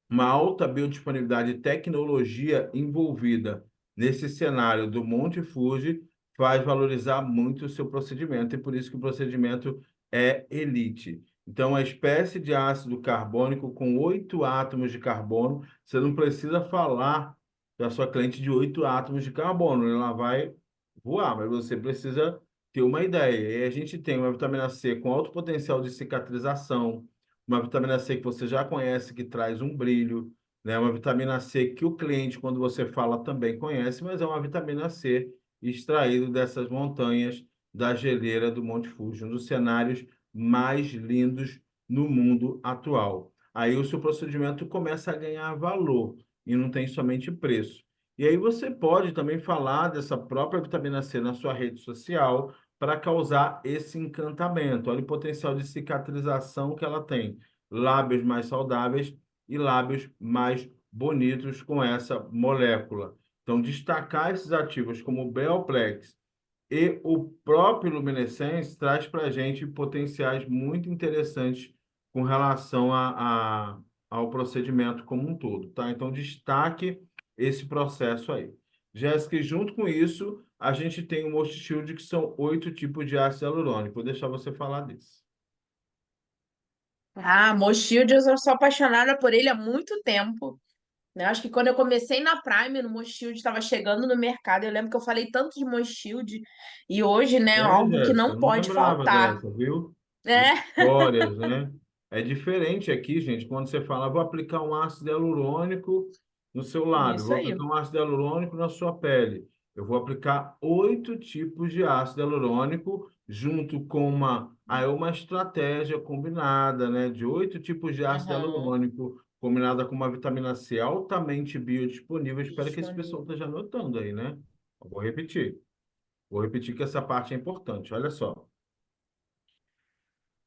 uma alta biodisponibilidade e tecnologia envolvida nesse cenário do Monte Fuji faz valorizar muito o seu procedimento, e por isso que o procedimento é elite. Então, a espécie de ácido carbônico com 8 átomos de carbono, você não precisa falar para sua cliente de 8 átomos de carbono, ela vai voar, mas você precisa ter uma ideia. E a gente tem uma vitamina C com alto potencial de cicatrização, uma vitamina C que você já conhece, que traz um brilho, né? Uma vitamina C que o cliente, quando você fala, também conhece, mas é uma vitamina C extraído dessas montanhas da geleira do Monte Fuji, um dos cenários mais lindos no mundo atual. Aí o seu procedimento começa a ganhar valor e não tem somente preço. E aí você pode também falar dessa própria vitamina C na sua rede social para causar esse encantamento. Olha o potencial de cicatrização que ela tem. Lábios mais saudáveis e lábios mais bonitos com essa molécula. Então, destacar esses ativos como o Beoplex e o próprio Luminescence traz para a gente potenciais muito interessantes com relação ao procedimento como um todo, tá? Então, destaque esse processo aí. Jéssica, e junto com isso, a gente tem o Most Shield, que são 8 tipos de ácido hialurônico. Vou deixar você falar desse. Ah, Mochildes, eu sou apaixonada por ele há muito tempo. Né? Acho que quando eu comecei na Prime, no Mochilde estava chegando no mercado. Eu lembro que eu falei tanto de Mochilde e hoje, né, é É, algo que Jéssica, não não pode lembrava faltar. dessa, viu? É, Histórias, né? É diferente aqui, gente, quando você fala, vou aplicar um ácido hialurônico no seu lábio, isso vou aí. aplicar um ácido hialurônico na sua pele. Eu vou aplicar 8 tipos de ácido hialurônico junto com uma estratégia combinada, né? De 8 tipos de ácido Uhum. hialurônico combinada com uma vitamina C altamente biodisponível. Espero que esse pessoal Disponível. esteja anotando aí, né? Eu vou repetir. Vou repetir que essa parte é importante. Olha só.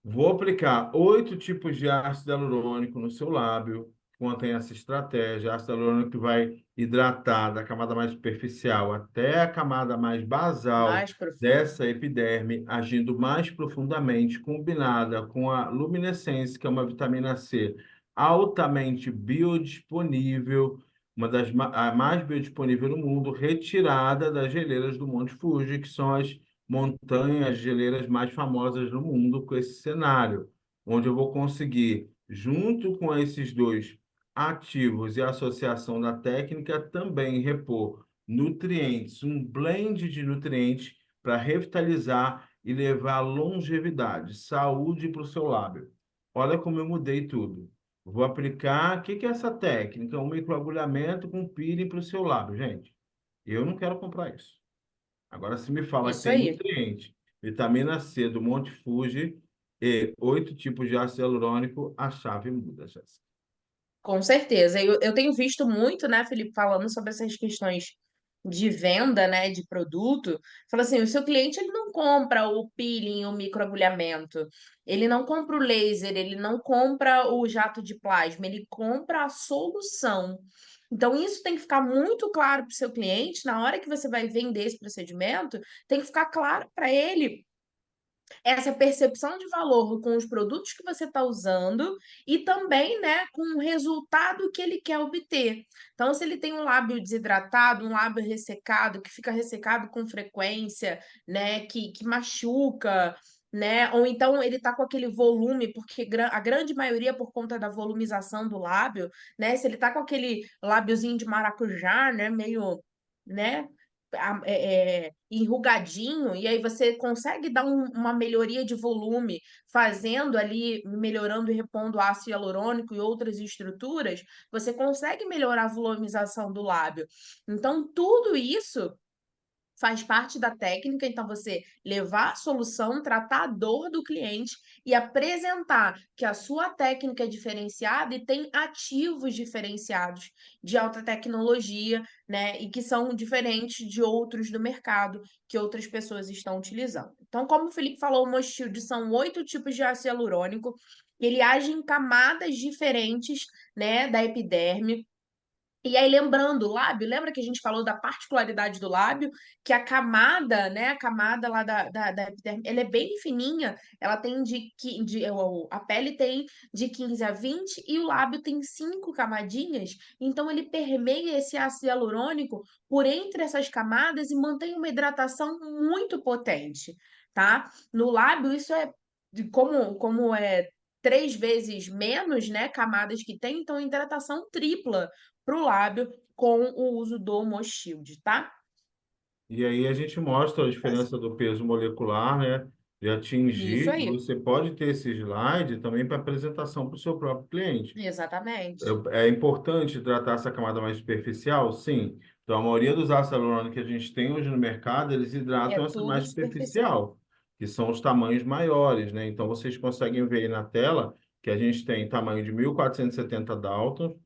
Vou aplicar 8 tipos de ácido hialurônico no seu lábio. Contém essa estratégia. Ácido hialurônico que vai hidratar da camada mais superficial até a camada mais basal Mais profundo. dessa epiderme, agindo mais profundamente, combinada com a luminescência, que é uma vitamina C altamente biodisponível, uma das a mais biodisponível no mundo, retirada das geleiras do Monte Fuji, que são as montanhas geleiras mais famosas do mundo com esse cenário, onde eu vou conseguir, junto com esses dois ativos e a associação da técnica, também repor nutrientes, um blend de nutrientes para revitalizar e levar longevidade, saúde para o seu lábio. olha como eu mudei tudo. Vou aplicar, o que que é essa técnica? Um microagulhamento com peeling para o seu lábio, gente. Eu não quero comprar isso. Agora, se me fala que Isso tem aí. nutriente, vitamina C do Monte Fuji e 8 tipos de ácido hialurônico, a chave muda, Jéssica. Com certeza. Eu tenho visto muito, né, Felipe, falando sobre essas questões de venda, né, de produto. Fala assim, o seu cliente ele não compra o peeling, o microagulhamento, ele não compra o laser, ele não compra o jato de plasma, ele compra a solução. Então, isso tem que ficar muito claro para o seu cliente, na hora que você vai vender esse procedimento, tem que ficar claro para ele essa percepção de valor com os produtos que você está usando e também, né, com o resultado que ele quer obter. Então, se ele tem um lábio desidratado, um lábio ressecado, que fica ressecado com frequência, né, que machuca, né, ou então ele tá com aquele volume, porque a grande maioria por conta da volumização do lábio, né, se ele tá com aquele lábiozinho de maracujá, né, meio, né, enrugadinho, e aí você consegue dar uma melhoria de volume, fazendo ali, melhorando e repondo ácido hialurônico e outras estruturas, você consegue melhorar a volumização do lábio. Então, tudo isso faz parte da técnica, então você levar a solução, tratar a dor do cliente e apresentar que a sua técnica é diferenciada e tem ativos diferenciados de alta tecnologia, né, e que são diferentes de outros do mercado que outras pessoas estão utilizando. Então, como o Felipe falou, o Mochilde são 8 tipos de ácido hialurônico, ele age em camadas diferentes, né, da epiderme. E aí, lembrando, o lábio, lembra que a gente falou da particularidade do lábio? Que a camada, né? A camada lá da epiderme, ela é bem fininha, ela tem a pele tem de 15 a 20 e o lábio tem 5 camadinhas, então ele permeia esse ácido hialurônico por entre essas camadas e mantém uma hidratação muito potente, tá? No lábio, isso é como é 3 vezes menos, né, camadas que tem, então hidratação tripla para o lábio com o uso do Mochild, tá? E aí a gente mostra a diferença do peso molecular, né? De Isso atingir, e aí, você pode ter esse slide também para apresentação para o seu próprio cliente. exatamente. É importante tratar essa camada mais superficial? Sim. Então, a maioria dos ácidos hialurônicos que a gente tem hoje no mercado, eles É hidratam essa tudo mais superficial. superficial, que são os tamanhos maiores, né? Então, vocês conseguem ver aí na tela que a gente tem tamanho de 1470 Dalton,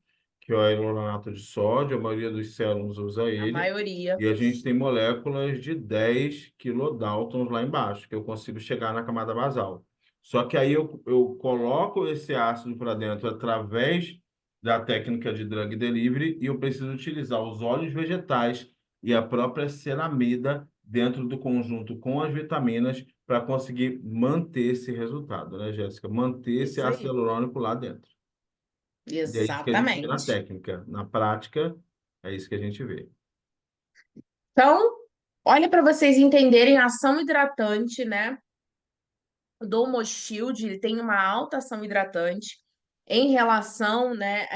que é o hialuronato de sódio, a maioria dos sérums usa A ele, maioria. e a gente tem moléculas de 10 kilodaltons lá embaixo, que eu consigo chegar na camada basal. Só que aí eu coloco esse ácido para dentro através da técnica de drug delivery e eu preciso utilizar os óleos vegetais e a própria ceramida dentro do conjunto com as vitaminas para conseguir manter esse resultado, né, Jéssica? Manter esse Isso ácido aí. hialurônico lá dentro. E é isso que a gente vê na Exatamente. técnica. Na prática, é isso que a gente vê. Então, olha para vocês entenderem a ação hidratante, né? Do Mochild, ele tem uma alta ação hidratante em relação, né,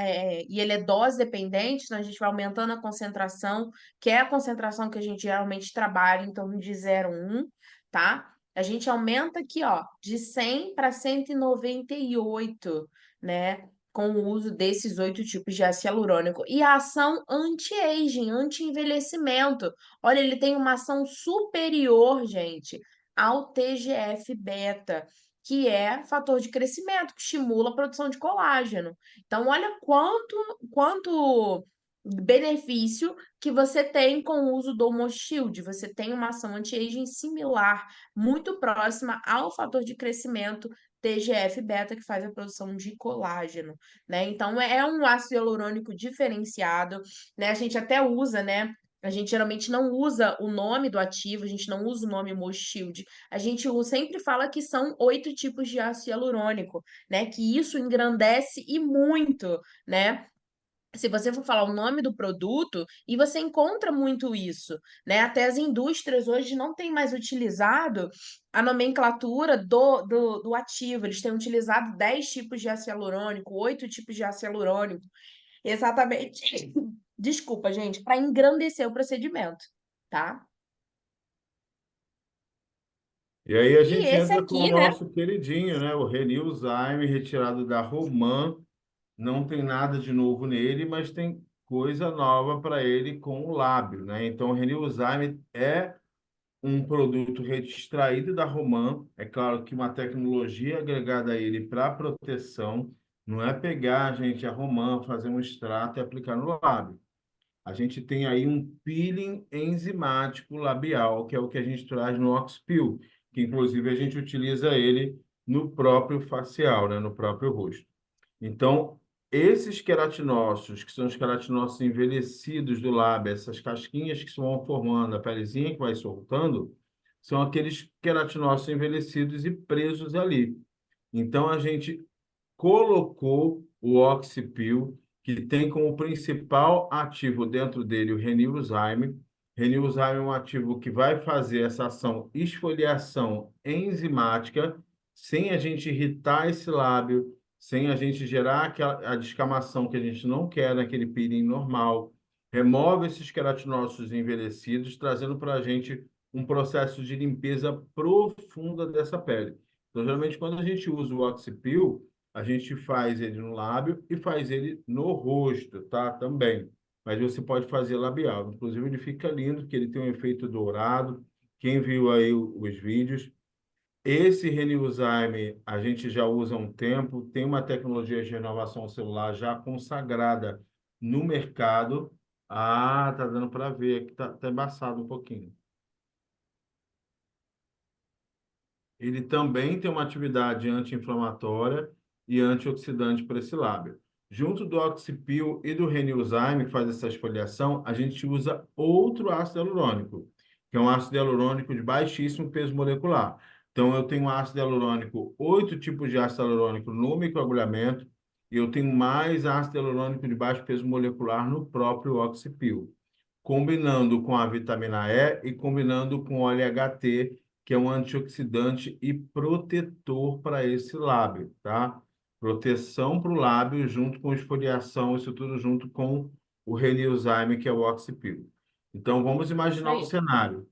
e ele é dose dependente, então a gente vai aumentando a concentração, que é a concentração que a gente geralmente trabalha em torno de 0,1, tá? A gente aumenta aqui, ó, de 100 para 198, né, com o uso desses 8 tipos de ácido hialurônico. E a ação anti-aging, anti-envelhecimento. Olha, ele tem uma ação superior, gente, ao TGF-beta, que é fator de crescimento, que estimula a produção de colágeno. Então, olha quanto benefício que você tem com o uso do Mochild. Você tem uma ação anti-aging similar, muito próxima ao fator de crescimento TGF-beta, que faz a produção de colágeno, né? Então, é um ácido hialurônico diferenciado, né? A gente até usa, né? A gente geralmente não usa o nome do ativo, a gente não usa o nome Mochild. A gente sempre fala que são 8 tipos de ácido hialurônico, né? Que isso engrandece e muito, né? Se você for falar o nome do produto, e você encontra muito isso, né? Até as indústrias hoje não têm mais utilizado a nomenclatura do ativo, eles têm utilizado 10 tipos de ácido hialurônico, 8 tipos de ácido hialurônico, exatamente. Desculpa, gente, para engrandecer o procedimento, tá? E aí a E gente esse entra com o aqui, né? nosso queridinho, né? O Renilzyme, retirado da Roman, né? O Renilzyme, retirado da Roman. Não tem nada de novo nele, mas tem coisa nova para ele com o lábio, né? Então, o Renilzyme é um produto extraído da Roman. É claro que uma tecnologia agregada a ele para proteção não é pegar, gente, a Roman, fazer um extrato e aplicar no lábio. A gente tem aí um peeling enzimático labial, que é o que a gente traz no Oxpeel, que inclusive a gente utiliza ele no próprio facial, né, no próprio rosto. Então, esses queratinócitos, que são os queratinócitos envelhecidos do lábio, essas casquinhas que vão formando, a pelezinha que vai soltando, são aqueles queratinócitos envelhecidos e presos ali. Então, a gente colocou o Oxipil, que tem como principal ativo dentro dele o Renilzyme. Renilzyme é um ativo que vai fazer essa ação esfoliação enzimática, sem a gente irritar esse lábio, sem a gente gerar a descamação que a gente não quer naquele peeling normal. Remove esses queratinócitos envelhecidos, trazendo para a gente um processo de limpeza profunda dessa pele. Então, geralmente, quando a gente usa o Oxipil, a gente faz ele no lábio e faz ele no rosto, tá? Também. Mas você pode fazer labial. Inclusive, ele fica lindo, porque ele tem um efeito dourado. Quem viu aí os vídeos. Esse Renilzyme a gente já usa há um tempo, tem uma tecnologia de renovação celular já consagrada no mercado. Ah, tá dando para ver aqui, tá embaçado um pouquinho. Ele também tem uma atividade anti-inflamatória e antioxidante para esse lábio. Junto do Oxipil e do Renilzyme, que faz essa esfoliação, a gente usa outro ácido hialurônico, que é um ácido hialurônico de baixíssimo peso molecular. Então, eu tenho ácido hialurônico, 8 tipos de ácido hialurônico no microagulhamento, e eu tenho mais ácido hialurônico de baixo peso molecular no próprio Oxipil, combinando com a vitamina E e combinando com o OLHT, que é um antioxidante e protetor para esse lábio, tá? Proteção para o lábio junto com esfoliação, isso tudo junto com o Renilzyme, que é o Oxipil. Então, vamos Isso imaginar o aí. cenário.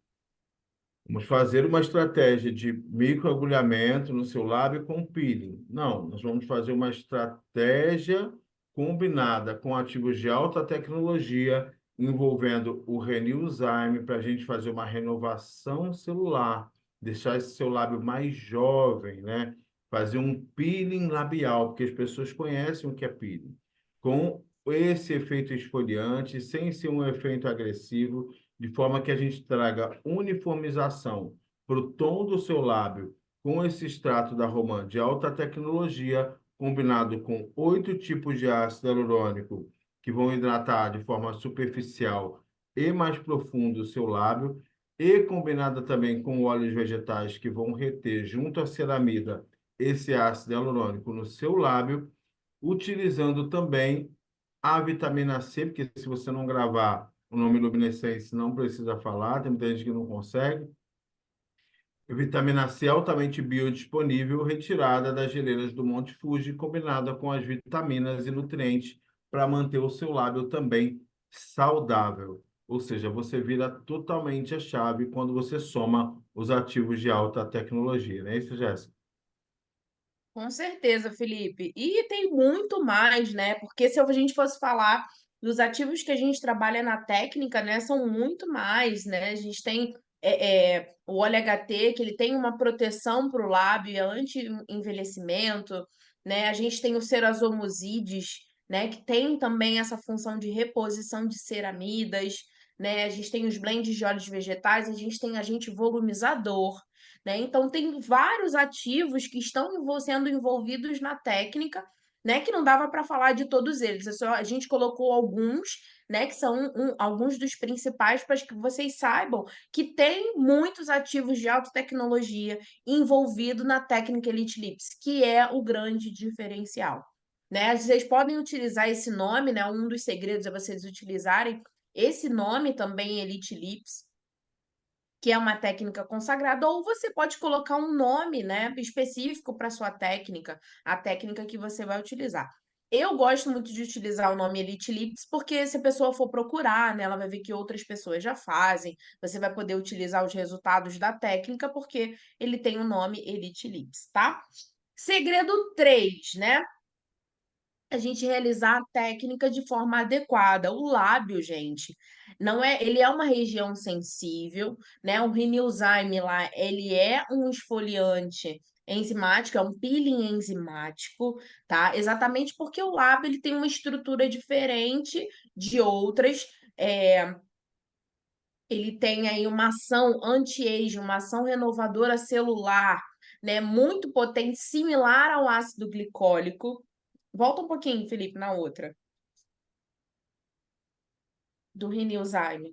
Vamos fazer uma estratégia de microagulhamento no seu lábio com peeling. Não, nós vamos fazer uma estratégia combinada com ativos de alta tecnologia, envolvendo o Renilzyme, para a gente fazer uma renovação celular, deixar esse seu lábio mais jovem, né? Fazer um peeling labial, porque as pessoas conhecem o que é peeling. Com esse efeito esfoliante, sem ser um efeito agressivo, de forma que a gente traga uniformização para o tom do seu lábio com esse extrato da Roman de alta tecnologia, combinado com 8 tipos de ácido hialurônico que vão hidratar de forma superficial e mais profundo o seu lábio, e combinada também com óleos vegetais que vão reter junto à ceramida esse ácido hialurônico no seu lábio, utilizando também a vitamina C, porque se você não gravar o nome luminescência, não precisa falar, tem muita gente que não consegue. Vitamina C altamente biodisponível, retirada das geleiras do Monte Fuji, combinada com as vitaminas e nutrientes para manter o seu lábio também saudável. Ou seja, você vira totalmente a chave quando você soma os ativos de alta tecnologia, não é isso, Jéssica? Com certeza, Felipe. E tem muito mais, né? Porque se a gente fosse falar dos ativos que a gente trabalha na técnica, né, são muito mais, né? A gente tem o óleo HT, que ele tem uma proteção para o lábio, é anti-envelhecimento, né? A gente tem o Cerazomosides, né, que tem também essa função de reposição de ceramidas, né? A gente tem os blends de óleos vegetais, a gente tem agente volumizador, né? Então, tem vários ativos que estão sendo envolvidos na técnica, né? Que não dava para falar de todos eles. A gente colocou alguns, né? Que são alguns dos principais para que vocês saibam que tem muitos ativos de alta tecnologia envolvido na técnica Elite Lips, que é o grande diferencial. Né? Vocês podem utilizar esse nome, né? Um dos segredos é vocês utilizarem esse nome também, Elite Lips, que é uma técnica consagrada, ou você pode colocar um nome, né, específico para sua técnica, a técnica que você vai utilizar. Eu gosto muito de utilizar o nome Elite Lips, porque se a pessoa for procurar, né, ela vai ver que outras pessoas já fazem. Você vai poder utilizar os resultados da técnica, porque ele tem o nome Elite Lips, tá? Segredo 3, né? A gente realizar a técnica de forma adequada. O lábio, gente, não é, ele é uma região sensível, né? O Rinilzyme lá, ele é um esfoliante enzimático, é um peeling enzimático, tá? Exatamente porque o lábio ele tem uma estrutura diferente de outras. Ele tem aí uma ação anti-age, uma ação renovadora celular, né? Muito potente, similar ao ácido glicólico. Volta um pouquinho, Felipe, na outra, do Rinilzyme.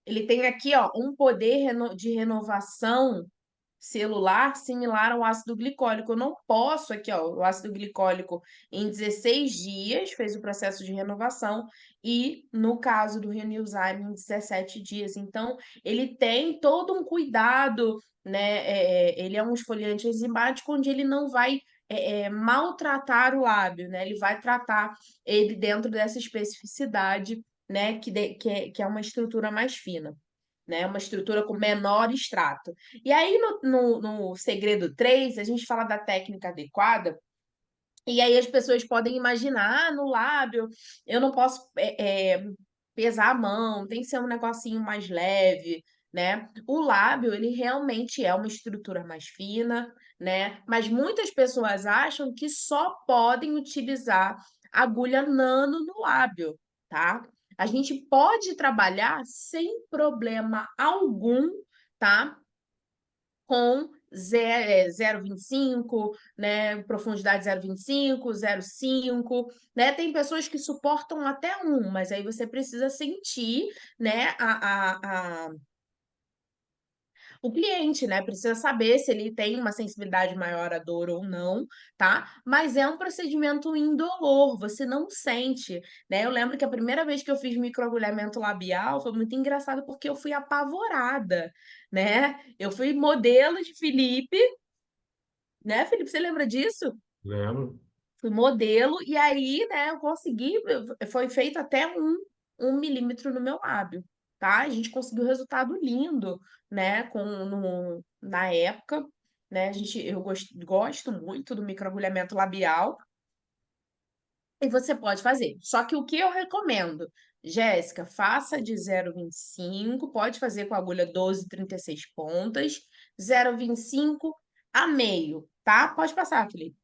Ele tem aqui, ó, um poder de renovação celular similar ao ácido glicólico. Eu não posso aqui, ó, o ácido glicólico em 16 dias fez o processo de renovação e no caso do Rinilzyme em 17 dias. Então, ele tem todo um cuidado, né? Ele é um esfoliante enzimático onde ele não vai maltratar o lábio, né? Ele vai tratar ele dentro dessa especificidade, né? Que é uma estrutura mais fina, né? Uma estrutura com menor extrato. E aí, no segredo 3 a gente fala da técnica adequada, e aí as pessoas podem imaginar, no lábio, eu não posso pesar a mão, tem que ser um negocinho mais leve, né? O lábio, ele realmente é uma estrutura mais fina, né? Mas muitas pessoas acham que só podem utilizar agulha nano no lábio, tá? A gente pode trabalhar sem problema algum, tá? Com 0,25, né? Profundidade 0,25, 0,5, né? Tem pessoas que suportam até 1, mas aí você precisa sentir, né, o cliente, né? Precisa saber se ele tem uma sensibilidade maior à dor ou não, tá? Mas é um procedimento indolor, você não sente, né? Eu lembro que a primeira vez que eu fiz microagulhamento labial foi muito engraçado porque eu fui apavorada, né? Eu fui modelo de Felipe, né, Felipe? Você lembra disso? Lembro. Fui modelo, e aí, né, eu consegui, foi feito até um milímetro no meu lábio, tá? A gente conseguiu um resultado lindo, né, na época, né, eu gosto muito do microagulhamento labial, e você pode fazer. Só que o que eu recomendo? Jéssica, faça de 0,25, pode fazer com a agulha 12,36 pontas, 0,25 a meio, tá? Pode passar, Felipe.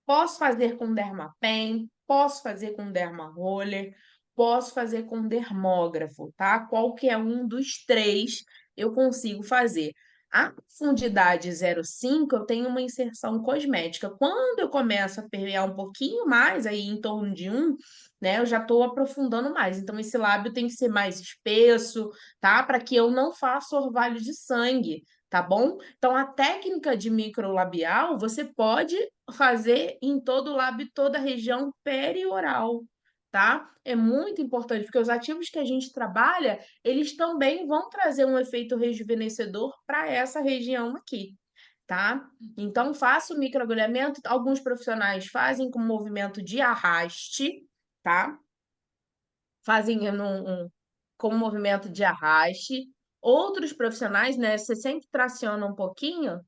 Posso fazer com Dermapen, posso fazer com Dermaroller, posso fazer com dermógrafo, tá? Qualquer um dos três eu consigo fazer. A profundidade 0,5 eu tenho uma inserção cosmética. Quando eu começo a permear um pouquinho mais, aí em torno de 1, né, eu já estou aprofundando mais. Então, esse lábio tem que ser mais espesso, tá? Para que eu não faça orvalho de sangue, tá bom? Então, a técnica de microlabial, você pode fazer em todo o lábio, toda a região perioral, tá? É muito importante, porque os ativos que a gente trabalha, eles também vão trazer um efeito rejuvenescedor para essa região aqui, tá? Então, faça o microagulhamento. Alguns profissionais fazem com movimento de arraste, tá? Fazem com movimento de arraste. Outros profissionais, né, você sempre traciona um pouquinho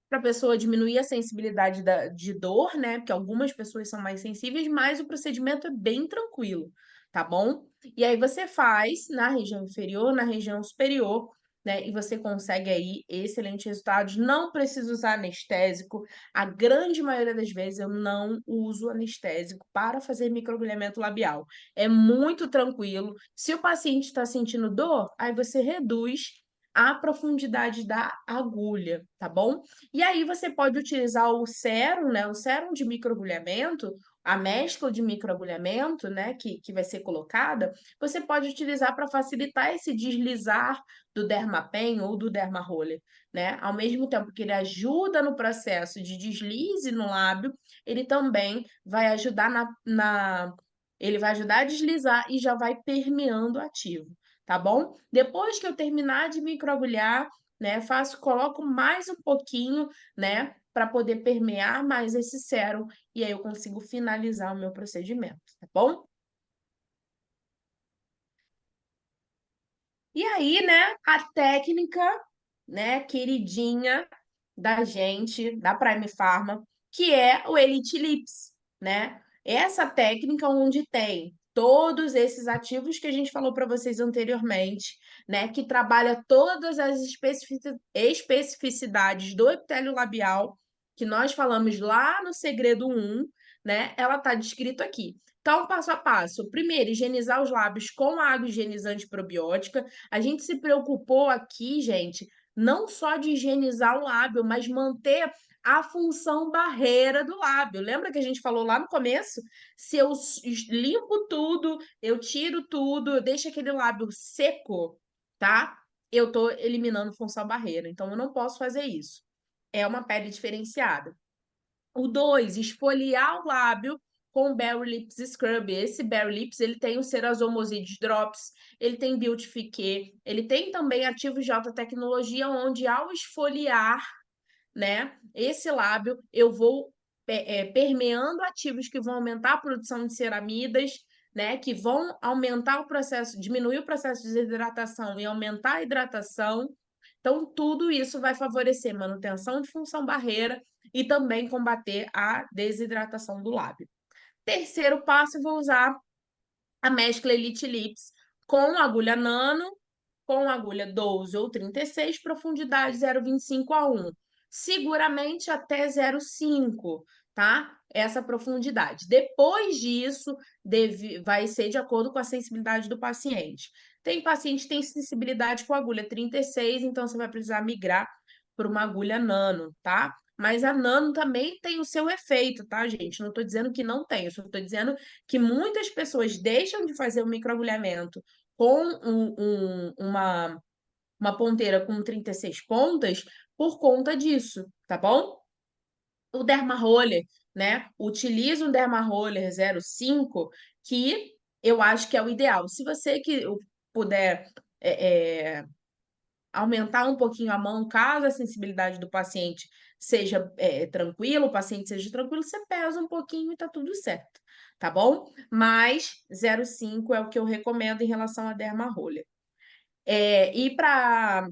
para a pessoa diminuir a sensibilidade de dor, né? Porque algumas pessoas são mais sensíveis, mas o procedimento é bem tranquilo, tá bom? E aí você faz na região inferior, na região superior, né? E você consegue aí excelentes resultados. Não precisa usar anestésico. A grande maioria das vezes eu não uso anestésico para fazer microagulhamento labial. É muito tranquilo. Se o paciente está sentindo dor, aí você reduz a profundidade da agulha, tá bom? E aí você pode utilizar o sérum, né? O sérum de microagulhamento, a mescla de microagulhamento, né? Que vai ser colocada, você pode utilizar para facilitar esse deslizar do Dermapen ou do Dermaroller, né? Ao mesmo tempo que ele ajuda no processo de deslize no lábio, ele também vai ajudar ele vai ajudar a deslizar e já vai permeando o ativo, tá bom? Depois que eu terminar de microagulhar, né, coloco mais um pouquinho, né, para poder permear mais esse sérum e aí eu consigo finalizar o meu procedimento, tá bom? E aí, né, a técnica, né, queridinha da gente, da Prime Pharma, que é o Elite Lips, né? Essa técnica onde tem todos esses ativos que a gente falou para vocês anteriormente, né, que trabalha todas as especificidades do epitélio labial, que nós falamos lá no segredo 1, né? Ela está descrito aqui. Então, passo a passo. Primeiro, higienizar os lábios com água higienizante probiótica. A gente se preocupou aqui, gente, não só de higienizar o lábio, mas manter a função barreira do lábio. Lembra que a gente falou lá no começo? Se eu limpo tudo, eu tiro tudo, eu deixo aquele lábio seco, tá? Eu tô eliminando função barreira. Então, eu não posso fazer isso. É uma pele diferenciada. O 2, esfoliar o lábio com Berry Lips Scrub. Esse Berry Lips, ele tem o Cerazomoside Drops, ele tem Beautifique, ele tem também ativos de alta tecnologia, onde ao esfoliar, né, esse lábio, eu vou permeando ativos que vão aumentar a produção de ceramidas, né, que vão aumentar o processo, diminuir o processo de desidratação e aumentar a hidratação. Então, tudo isso vai favorecer manutenção de função barreira e também combater a desidratação do lábio. Terceiro passo, eu vou usar a mescla Elite Lips com agulha nano, com agulha 12 ou 36, profundidade 0,25 a 1. Seguramente até 0,5, tá? Essa profundidade. Depois disso, vai ser de acordo com a sensibilidade do paciente. Tem paciente que tem sensibilidade com agulha 36, então você vai precisar migrar para uma agulha nano, tá? Mas a nano também tem o seu efeito, tá, gente? Não estou dizendo que não tem, eu só estou dizendo que muitas pessoas deixam de fazer o microagulhamento com uma ponteira com 36 pontas por conta disso, tá bom? O Dermaroller, né? Utiliza um Dermaroller 05, que eu acho que é o ideal. Se você que puder aumentar um pouquinho a mão, caso a sensibilidade do paciente seja tranquilo, o paciente seja tranquilo, você pesa um pouquinho e tá tudo certo, tá bom? Mas 0,5 é o que eu recomendo em relação a Dermaroller. E para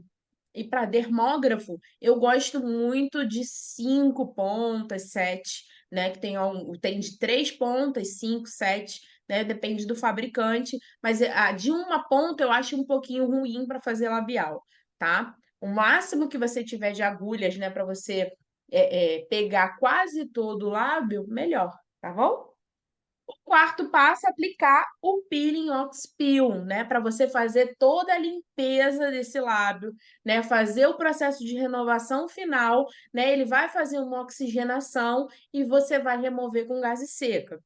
dermógrafo, eu gosto muito de 5 pontas, 7, né? Que tem de 3 pontas, 5, 7, né? Depende do fabricante. Mas a de uma ponta eu acho um pouquinho ruim para fazer labial, tá? O máximo que você tiver de agulhas, né? Para você pegar quase todo o lábio, melhor, tá bom? Quarto passo é aplicar o peeling ox peel, né, para você fazer toda a limpeza desse lábio, né, fazer o processo de renovação final, né, ele vai fazer uma oxigenação e você vai remover com gase seca.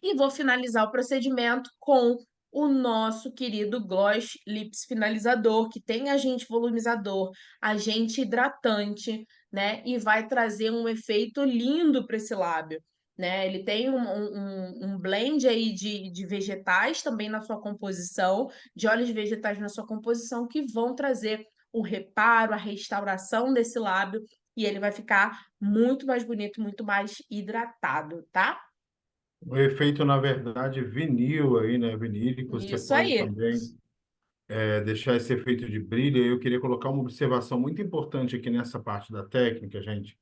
E vou finalizar o procedimento com o nosso querido Gloss Lips Finalizador, que tem agente volumizador, agente hidratante, né? E vai trazer um efeito lindo para esse lábio, né? Ele tem um blend aí de vegetais também na sua composição, de óleos vegetais na sua composição, que vão trazer o reparo, a restauração desse lábio, e ele vai ficar muito mais bonito, muito mais hidratado, tá? O efeito, na verdade, vinil aí, né? Vinílico, você Isso pode aí. também deixar esse efeito de brilho. Eu queria colocar uma observação muito importante aqui nessa parte da técnica, gente,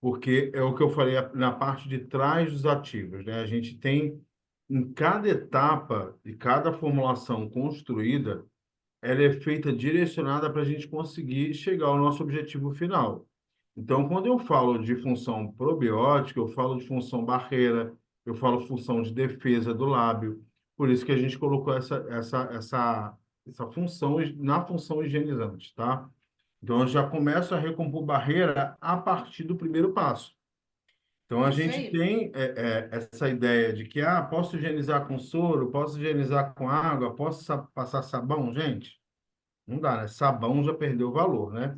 porque é o que eu falei na parte de trás dos ativos, né? A gente tem, em cada etapa de cada formulação construída, ela é feita direcionada para a gente conseguir chegar ao nosso objetivo final. Então, quando eu falo de função probiótica, eu falo de função barreira, eu falo função de defesa do lábio. Por isso que a gente colocou essa função na função higienizante, tá? Então, eu já começo a recompor barreira a partir do primeiro passo. Então, a Isso gente aí. tem essa ideia de que, posso higienizar com soro, posso higienizar com água, posso passar sabão, gente? Não dá, né? Sabão já perdeu o valor, né?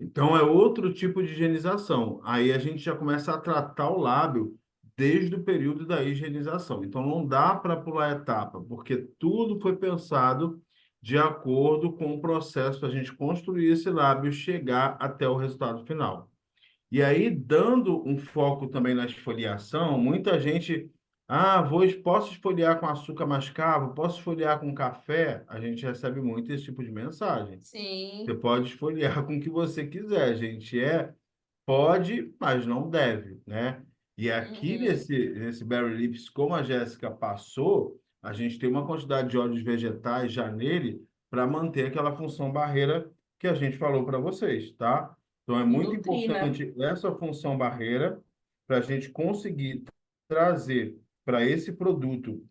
Então é outro tipo de higienização. Aí a gente já começa a tratar o lábio desde o período da higienização. Então não dá para pular etapa, porque tudo foi pensado de acordo com o processo para a gente construir esse lábio e chegar até o resultado final. E aí, dando um foco também na esfoliação, muita gente, posso esfoliar com açúcar mascavo, posso esfoliar com café? A gente recebe muito esse tipo de mensagem. Você Sim. pode esfoliar com o que você quiser, gente. Pode, mas não deve, né? E aqui Uhum. nesse Berry Lips, como a Jéssica passou, a gente tem uma quantidade de óleos vegetais já nele para manter aquela função barreira que a gente falou para vocês, tá? Então é E muito nutrir, né? importante essa função barreira para a gente conseguir trazer para esse produto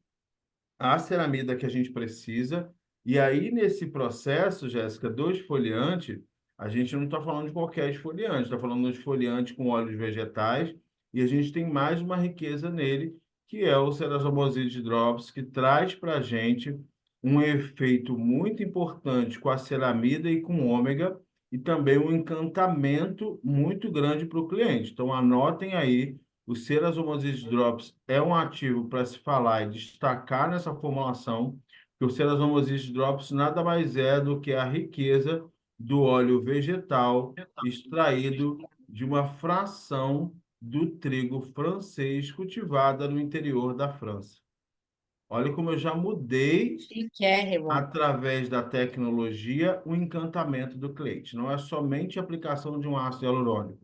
a ceramida que a gente precisa. E aí, nesse processo, Jéssica, do esfoliante, a gente não está falando de qualquer esfoliante, está falando de um esfoliante com óleos vegetais, e a gente tem mais uma riqueza nele, que é o Cerazomoside Drops, que traz para a gente um efeito muito importante com a ceramida e com o ômega, e também um encantamento muito grande para o cliente. Então, anotem aí, o Cerazomoside Drops é um ativo para se falar e destacar nessa formulação, que o Cerazomoside Drops nada mais é do que a riqueza do óleo vegetal extraído de uma fração do trigo francês cultivada no interior da França. Olha como eu já mudei Chiquérrimo. através da tecnologia, o encantamento do cliente. Não é somente a aplicação de um ácido hialurônico.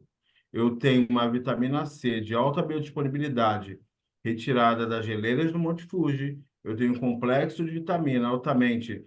Eu tenho uma vitamina C de alta biodisponibilidade retirada das geleiras do Monte Fuji. Eu tenho um complexo de vitamina altamente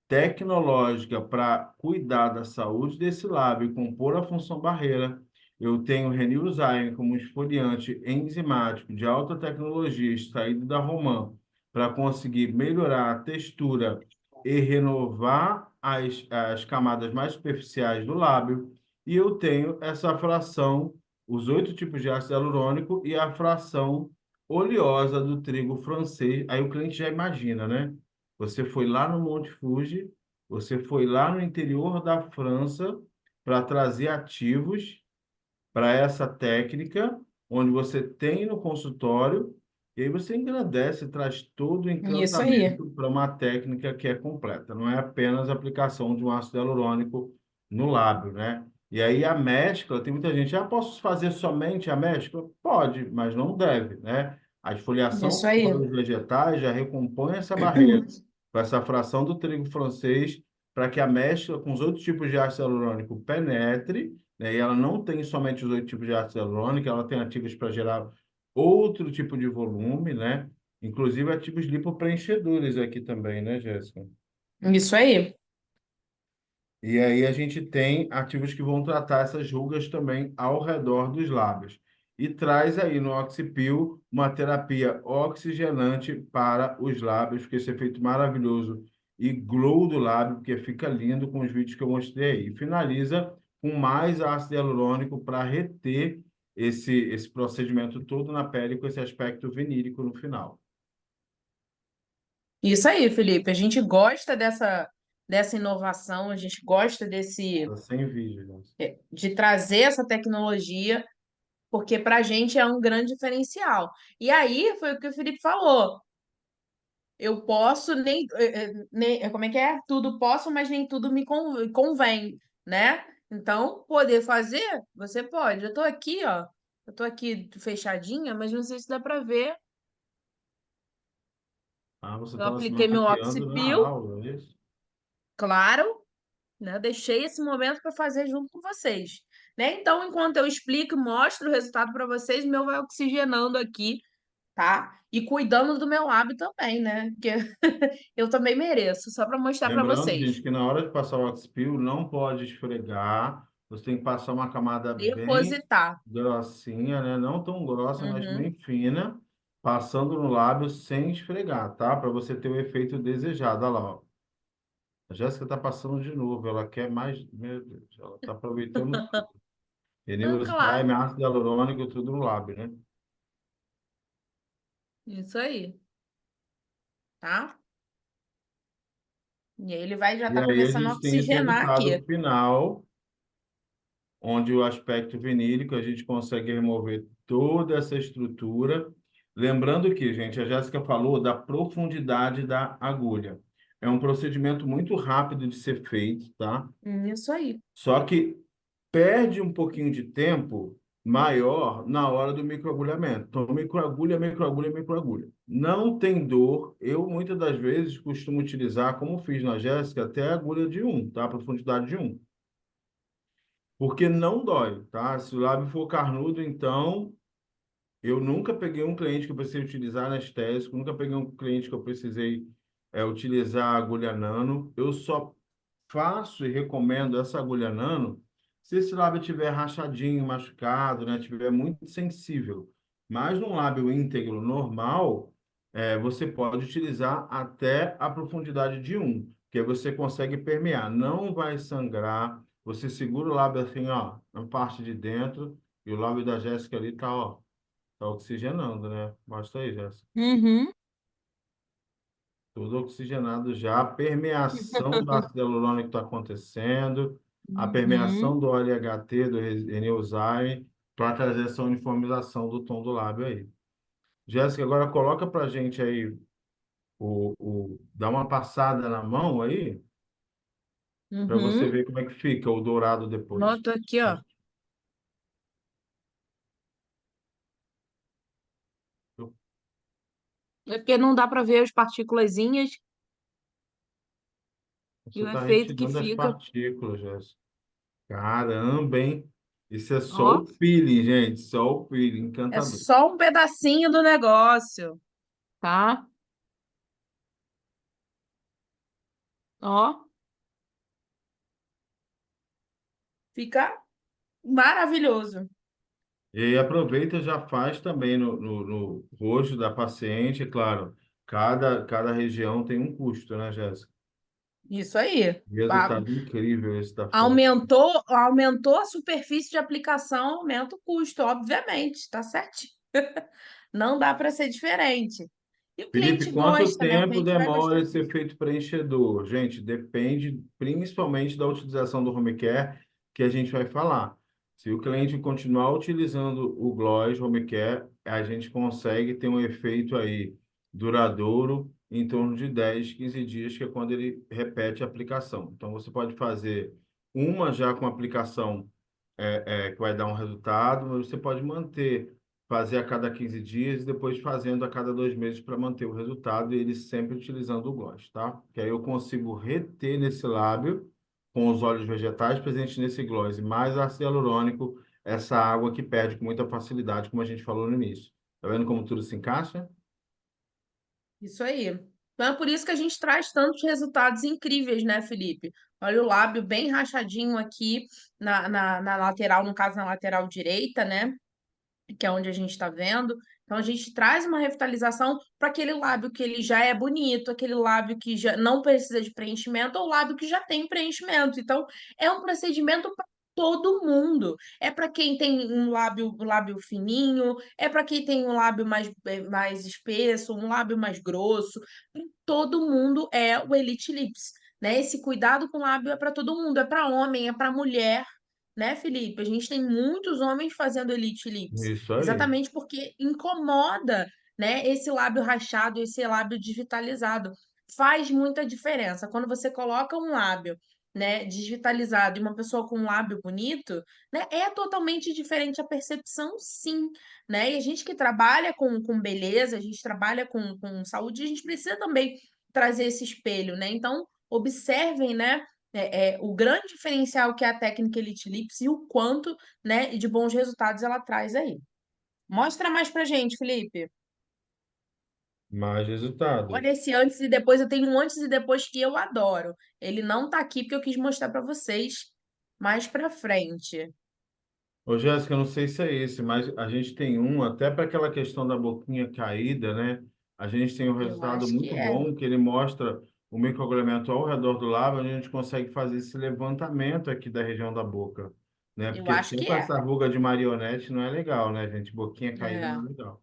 tecnológica para cuidar da saúde desse lábio e compor a função barreira. Eu tenho Renilzyme como esfoliante enzimático de alta tecnologia extraído da romã para conseguir melhorar a textura e renovar as camadas mais superficiais do lábio. E eu tenho essa fração, os 8 tipos de ácido hialurônico e a fração oleosa do trigo francês. Aí o cliente já imagina, né? Você foi lá no Monte Fuji, você foi lá no interior da França para trazer ativos para essa técnica, onde você tem no consultório, e aí você engrandece, traz todo o Isso aí. encantamento para uma técnica que é completa. Não é apenas a aplicação de um ácido hialurônico no lábio, né? E aí a mescla, tem muita gente, posso fazer somente a mescla? Pode, mas não deve, né? A esfoliação Isso com aí. óleos vegetais já recompõe essa barreira, com essa fração do trigo francês, para que a mescla com os outros tipos de ácido hialurônico penetre, né? E ela não tem somente os 8 tipos de ácido hialurônico, ela tem ativos para gerar outro tipo de volume, né? Inclusive ativos lipopreenchedores aqui também, né, Jéssica? Isso aí. E aí a gente tem ativos que vão tratar essas rugas também ao redor dos lábios. E traz aí no Oxipil uma terapia oxigenante para os lábios, porque esse efeito maravilhoso e glow do lábio, porque fica lindo com os vídeos que eu mostrei aí. E finaliza com mais ácido hialurônico para reter esse procedimento todo na pele com esse aspecto vinílico no final. Isso aí, Felipe. A gente gosta dessa inovação, a gente gosta Tá sem vídeo, gente. de trazer essa tecnologia, porque para a gente é um grande diferencial. E aí foi o que o Felipe falou. Eu posso, como é que é? Tudo posso, mas nem tudo me convém, né? Então, poder fazer, você pode. Eu tô aqui, ó. Eu tô aqui fechadinha, mas não sei se dá para ver. Você Eu estava se apliquei meu maquiando na Oxipil, aula, é isso? claro, né? Eu deixei esse momento para fazer junto com vocês, né? Então, enquanto eu explico, mostro o resultado para vocês, meu vai oxigenando aqui, tá? E cuidando do meu lábio também, né? Porque eu também mereço, só para mostrar para Lembrando, vocês. gente, que na hora de passar o Oxpeel não pode esfregar. Você tem que passar uma camada bem Depositar. grossinha, né? Não tão grossa, mas Uhum. bem fina, passando no lábio sem esfregar, tá? Para você ter o efeito desejado. Olha lá, ó. A Jéssica está passando de novo. Ela quer mais. Meu Deus, ela está aproveitando tudo. Ah, Pneus Prime, claro, ácido hialurônico, tudo no lábio, né? isso aí, tá? E aí ele vai já E tá aí a começando a gente tem esse oxigenar resultado aqui. final onde o aspecto vinílico a gente consegue remover toda essa estrutura. Lembrando que, gente, a Jéssica falou da profundidade da agulha. É um procedimento muito rápido de ser feito, tá? Isso aí. Só que perde um pouquinho de tempo maior na hora do microagulhamento. Então, microagulha, microagulha, microagulha. Não tem dor. Eu, muitas das vezes, costumo utilizar, como fiz na Jéssica, até a agulha de um, tá? A profundidade de um. Porque não dói, tá? Se o lábio for carnudo, então, eu nunca peguei um cliente que eu precisei utilizar anestésico, nunca peguei um cliente que eu precisei utilizar a agulha nano. Eu só faço e recomendo essa agulha nano se esse lábio estiver rachadinho, machucado, né, estiver muito sensível. Mas num lábio íntegro normal, você pode utilizar até a profundidade de um, que aí você consegue permear. Não vai sangrar. Você segura o lábio assim, ó, na parte de dentro, e o lábio da Jéssica ali tá, ó, tá oxigenando, né? Mostra aí, Jéssica. Uhum. Tudo oxigenado já, a permeação da ácido hialurônico está acontecendo, a permeação Uhum. do óleo HT, do Eneuzyme, para trazer essa uniformização do tom do lábio aí. Jéssica, agora coloca para gente aí, dá uma passada na mão aí, para você Uhum. ver como é que fica o dourado depois. Noto aqui, ó. É porque não dá para ver as partículazinhas e Você o está efeito que retirando as fica. partículas, Jéssica. Caramba, hein? Isso é só Ó, o feeling, gente, só o feeling, é encantador. só um pedacinho do negócio, tá? Ó, fica maravilhoso. E aí aproveita e já faz também no rosto da paciente, claro. Cada região tem um custo, né, Jéssica? Isso aí. Resultado incrível esse da foto. Aumentou a superfície de aplicação, aumenta o custo, obviamente, tá certo? Não dá para ser diferente. E o Felipe, cliente quanto gosta, né? O tempo cliente vai demora gostar. esse efeito preenchedor? Gente, depende principalmente da utilização do home care que a gente vai falar. Se o cliente continuar utilizando o gloss home care, a gente consegue ter um efeito aí duradouro em torno de 10, 15 dias, que é quando ele repete a aplicação. Então, você pode fazer uma já com aplicação que vai dar um resultado, mas você pode manter fazer a cada 15 dias e depois fazendo a cada 2 meses para manter o resultado e ele sempre utilizando o gloss, tá? Que aí eu consigo reter nesse lábio com os óleos vegetais presentes nesse gloss, mais ácido hialurônico, essa água que perde com muita facilidade, como a gente falou no início. Tá vendo como tudo se encaixa? Isso aí. Então é por isso que a gente traz tantos resultados incríveis, né, Felipe? Olha o lábio bem rachadinho aqui na lateral, no caso na lateral direita, né? Que é onde a gente está vendo. Então a gente traz uma revitalização para aquele lábio que ele já é bonito, aquele lábio que já não precisa de preenchimento, ou lábio que já tem preenchimento. Então é um procedimento para todo mundo. É para quem tem um lábio fininho, é para quem tem um lábio mais espesso, um lábio mais grosso. Pra todo mundo é o Elite Lips. Né? Esse cuidado com o lábio é para todo mundo, é para homem, é para mulher, né, Felipe? A gente tem muitos homens fazendo Elite Lips, Isso aí. exatamente porque incomoda, né, esse lábio rachado, esse lábio desvitalizado. Faz muita diferença. Quando você coloca um lábio, né, desvitalizado e uma pessoa com um lábio bonito, né, é totalmente diferente a percepção, sim, né? E a gente que trabalha com beleza, a gente trabalha com saúde, a gente precisa também trazer esse espelho, né? Então, observem, né? O grande diferencial que é a técnica Elite Lips e o quanto, né, de bons resultados ela traz aí. Mostra mais pra gente, Felipe. Mais resultado. Olha esse antes e depois. Eu tenho um antes e depois que eu adoro. Ele não tá aqui porque eu quis mostrar pra vocês mais pra frente. Ô, Jéssica, eu não sei se é esse, mas a gente tem um, até para aquela questão da boquinha caída, né? A gente tem um Eu resultado acho que muito é. bom, que ele mostra o microagulhamento ao redor do lábio, onde a gente consegue fazer esse levantamento aqui da região da boca, né? Eu Porque acho só que com é. essa ruga de marionete não é legal, né, gente? Boquinha caída não É, é legal.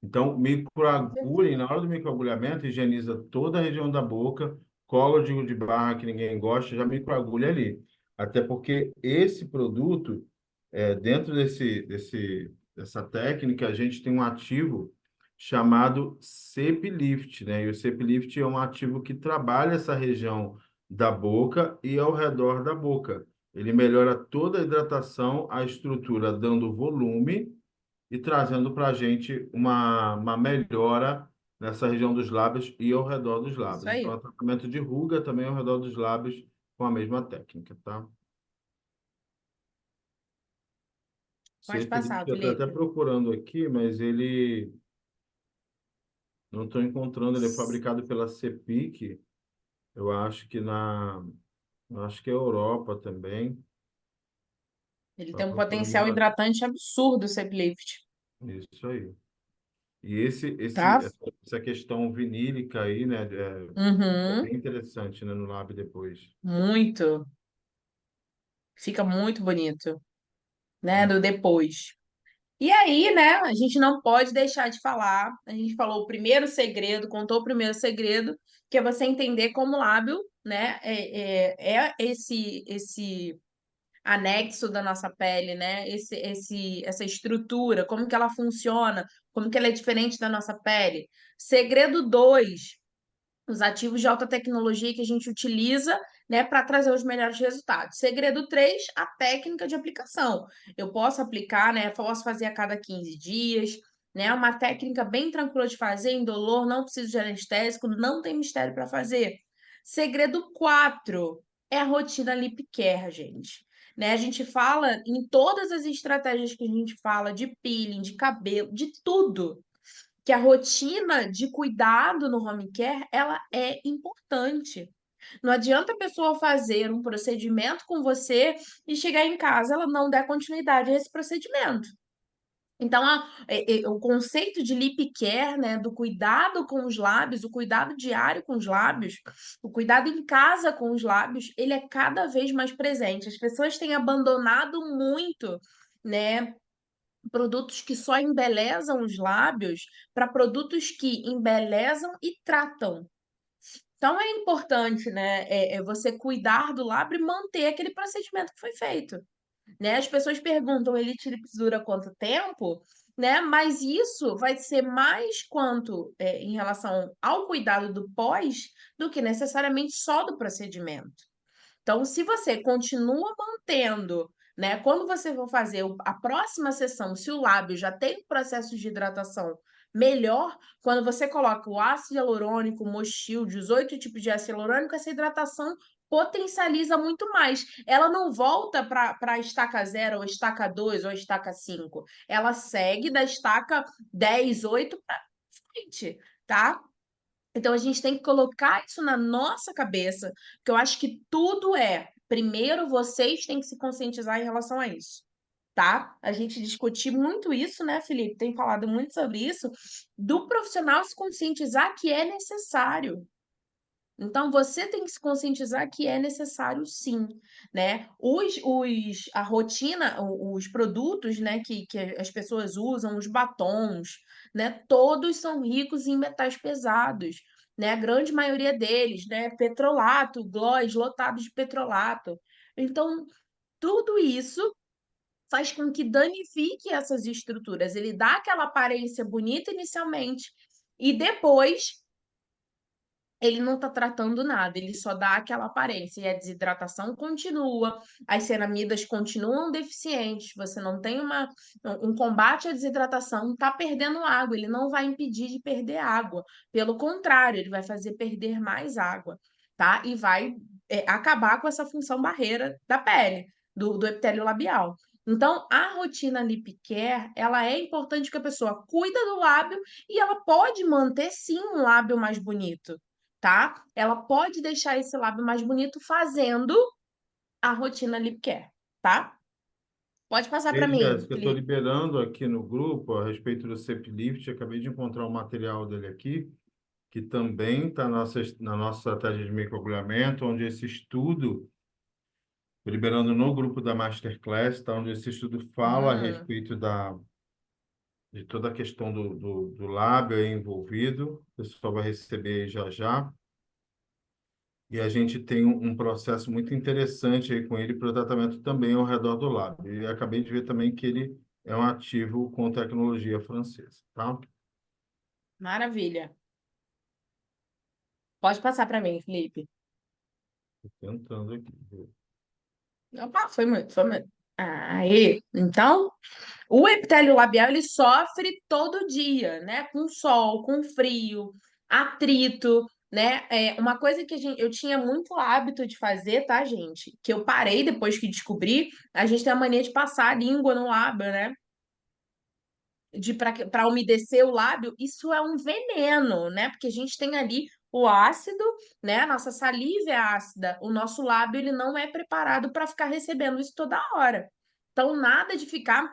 Então, com microagulhem, certeza. na hora do microagulhamento, higieniza toda a região da boca, cola o gigo de barra que ninguém gosta, já microagulha ali. Até porque esse produto dentro dessa técnica, a gente tem um ativo chamado CEP-Lift, né? E o CEP-Lift é um ativo que trabalha essa região da boca e ao redor da boca. Ele melhora toda a hidratação, a estrutura, dando volume e trazendo para a gente uma melhora nessa região dos lábios e ao redor dos Isso lábios. Então, aí. é tratamento de ruga também ao redor dos lábios com a mesma técnica, tá? Pode Felipe, passar, eu estou até Felipe. procurando aqui, mas ele não estou encontrando. Ele é fabricado pela Cepic, eu acho que eu acho que é Europa também. Ele Tá tem um procurando potencial lá. hidratante absurdo, o Ceplift, Isso aí. E esse, tá? essa questão vinílica aí, né, é Uhum, bem interessante, né, no lábio depois. muito. Fica muito bonito, né? Hum. Do depois. E aí, né? A gente não pode deixar de falar. A gente falou o primeiro segredo, contou o primeiro segredo, que é você entender como o lábio, né? É esse anexo da nossa pele, né? Essa estrutura, como que ela funciona, como que ela é diferente da nossa pele. Segredo 2, os ativos de alta tecnologia que a gente utiliza, né, para trazer os melhores resultados. Segredo 3, a técnica de aplicação. Eu posso aplicar, né, posso fazer a cada 15 dias, né, uma técnica bem tranquila de fazer, indolor, não preciso de anestésico, não tem mistério para fazer. Segredo 4 é a rotina Lip Care, gente. Né, a gente fala em todas as estratégias que a gente fala de peeling, de cabelo, de tudo que a rotina de cuidado no home care, ela é importante. Não adianta a pessoa fazer um procedimento com você e chegar em casa ela não der continuidade a esse procedimento. Então, o conceito de lip care, né, do cuidado com os lábios, o cuidado diário com os lábios, o cuidado em casa com os lábios, ele é cada vez mais presente. As pessoas têm abandonado muito, né, produtos que só embelezam os lábios para produtos que embelezam e tratam. Então é importante, né, você cuidar do lábio e manter aquele procedimento que foi feito, né? As pessoas perguntam, Elite Lips dura quanto tempo, né? Mas isso vai ser mais quanto em relação ao cuidado do pós do que necessariamente só do procedimento. Então, se você continua mantendo, né, quando você for fazer a próxima sessão, se o lábio já tem um processo de hidratação melhor, quando você coloca o ácido hialurônico, o Mochil, 18 tipos de ácido hialurônico, essa hidratação potencializa muito mais. Ela não volta para a estaca 0, ou estaca 2, ou estaca 5. Ela segue da estaca 10, 8 para frente, tá? Então a gente tem que colocar isso na nossa cabeça, porque eu acho que tudo primeiro vocês têm que se conscientizar em relação a isso, tá? A gente discutir muito isso, né, Felipe? Tem falado muito sobre isso, do profissional se conscientizar que é necessário. Então, você tem que se conscientizar que é necessário sim, né? A rotina, os produtos, né, que as pessoas usam, os batons, né, todos são ricos em metais pesados, né? A grande maioria deles, né, petrolato, gloss, lotados de petrolato. Então, tudo isso faz com que danifique essas estruturas. Ele dá aquela aparência bonita inicialmente e depois ele não está tratando nada, ele só dá aquela aparência e a desidratação continua, as ceramidas continuam deficientes, você não tem um combate à desidratação, está perdendo água, ele não vai impedir de perder água, pelo contrário, ele vai fazer perder mais água, tá? E vai acabar com essa função barreira da pele, do epitélio labial. Então, a rotina Lip Care, ela é importante que a pessoa cuida do lábio e ela pode manter sim um lábio mais bonito, tá? Ela pode deixar esse lábio mais bonito fazendo a rotina Lip Care, tá? Pode passar para E, mim, Jéssica, eu estou Felipe. liberando aqui no grupo a respeito do Ceplift. Acabei de encontrar o material dele aqui, que também está na nossa estratégia de microagulhamento, onde esse estudo, liberando no grupo da Masterclass, tá, onde esse estudo fala a Hum, respeito de toda a questão do lábio aí envolvido. O pessoal vai receber aí já já. E a gente tem um processo muito interessante aí com ele para o tratamento também ao redor do lábio. E acabei de ver também que ele é um ativo com tecnologia francesa, tá? maravilha. Pode passar para mim, Felipe. Tô tentando aqui. Viu? Opa, foi muito. Aí, então, o epitélio labial ele sofre todo dia, né? Com sol, com frio, atrito, né? Uma coisa que eu tinha muito hábito de fazer, tá, gente? Que eu parei depois que descobri, a gente tem a mania de passar a língua no lábio, né? De para umedecer o lábio, isso é um veneno, né? Porque a gente tem ali o ácido, né? A nossa saliva é ácida, o nosso lábio ele não é preparado para ficar recebendo isso toda hora. Então, nada de ficar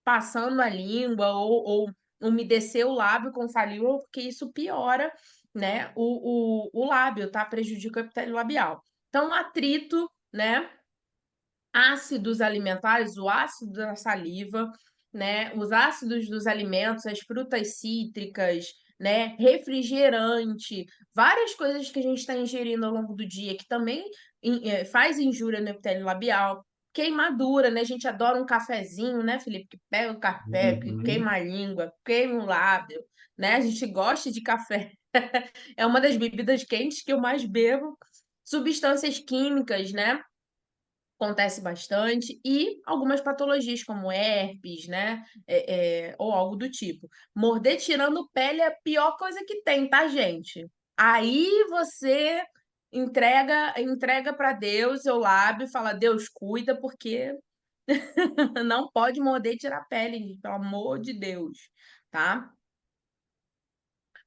passando a língua ou umedecer o lábio com saliva, porque isso piora, né, o lábio, tá? Prejudica o epitélio labial. Então, atrito, né? Ácidos alimentares, o ácido da saliva, né? Os ácidos dos alimentos, as frutas cítricas, né? Refrigerante, várias coisas que a gente está ingerindo ao longo do dia que também faz injúria no epitélio labial. Queimadura, né? A gente adora um cafezinho, né, Felipe? Que pega o café, que Uhum. queima a língua, queima o lábio, né? A gente gosta de café. É uma das bebidas quentes que eu mais bebo. Substâncias químicas, né? Acontece bastante, e algumas patologias como herpes, né? Ou algo do tipo. Morder tirando pele é a pior coisa que tem, tá, gente? Aí você entrega para Deus seu lábio e fala: Deus, cuida, porque não pode morder e tirar pele, gente, pelo amor de Deus, tá?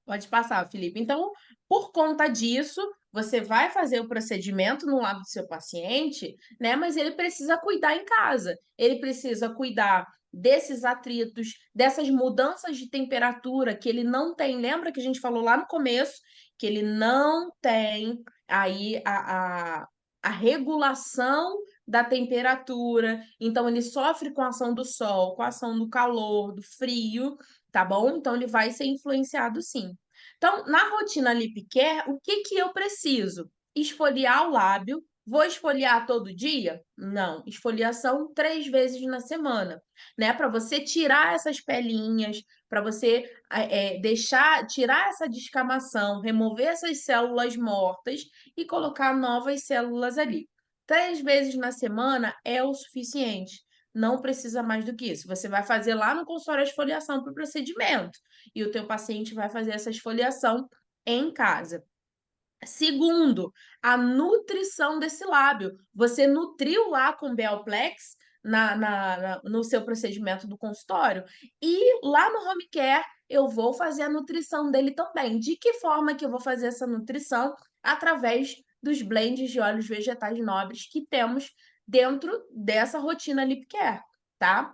Pode passar, Felipe. Então, por conta disso, você vai fazer o procedimento no lado do seu paciente, né? Mas ele precisa cuidar em casa. Ele precisa cuidar desses atritos, dessas mudanças de temperatura que ele não tem. Lembra que a gente falou lá no começo que ele não tem aí a regulação da temperatura. Então, ele sofre com a ação do sol, com a ação do calor, do frio, tá bom? Então, ele vai ser influenciado sim. Então, na rotina Lip Care, o que que eu preciso? Esfoliar o lábio. Vou esfoliar todo dia? Não. Esfoliação 3 vezes na semana, né? Para você tirar essas pelinhas, para você tirar essa descamação, remover essas células mortas e colocar novas células ali. 3 vezes na semana é o suficiente. Não precisa mais do que isso. Você vai fazer lá no consultório a esfoliação para o procedimento e o teu paciente vai fazer essa esfoliação em casa. Segundo, a nutrição desse lábio. Você nutriu lá com Beoplex no seu procedimento do consultório e lá no home care eu vou fazer a nutrição dele também. De que forma que eu vou fazer essa nutrição? Através dos blends de óleos vegetais nobres que temos dentro dessa rotina Lip Care, tá?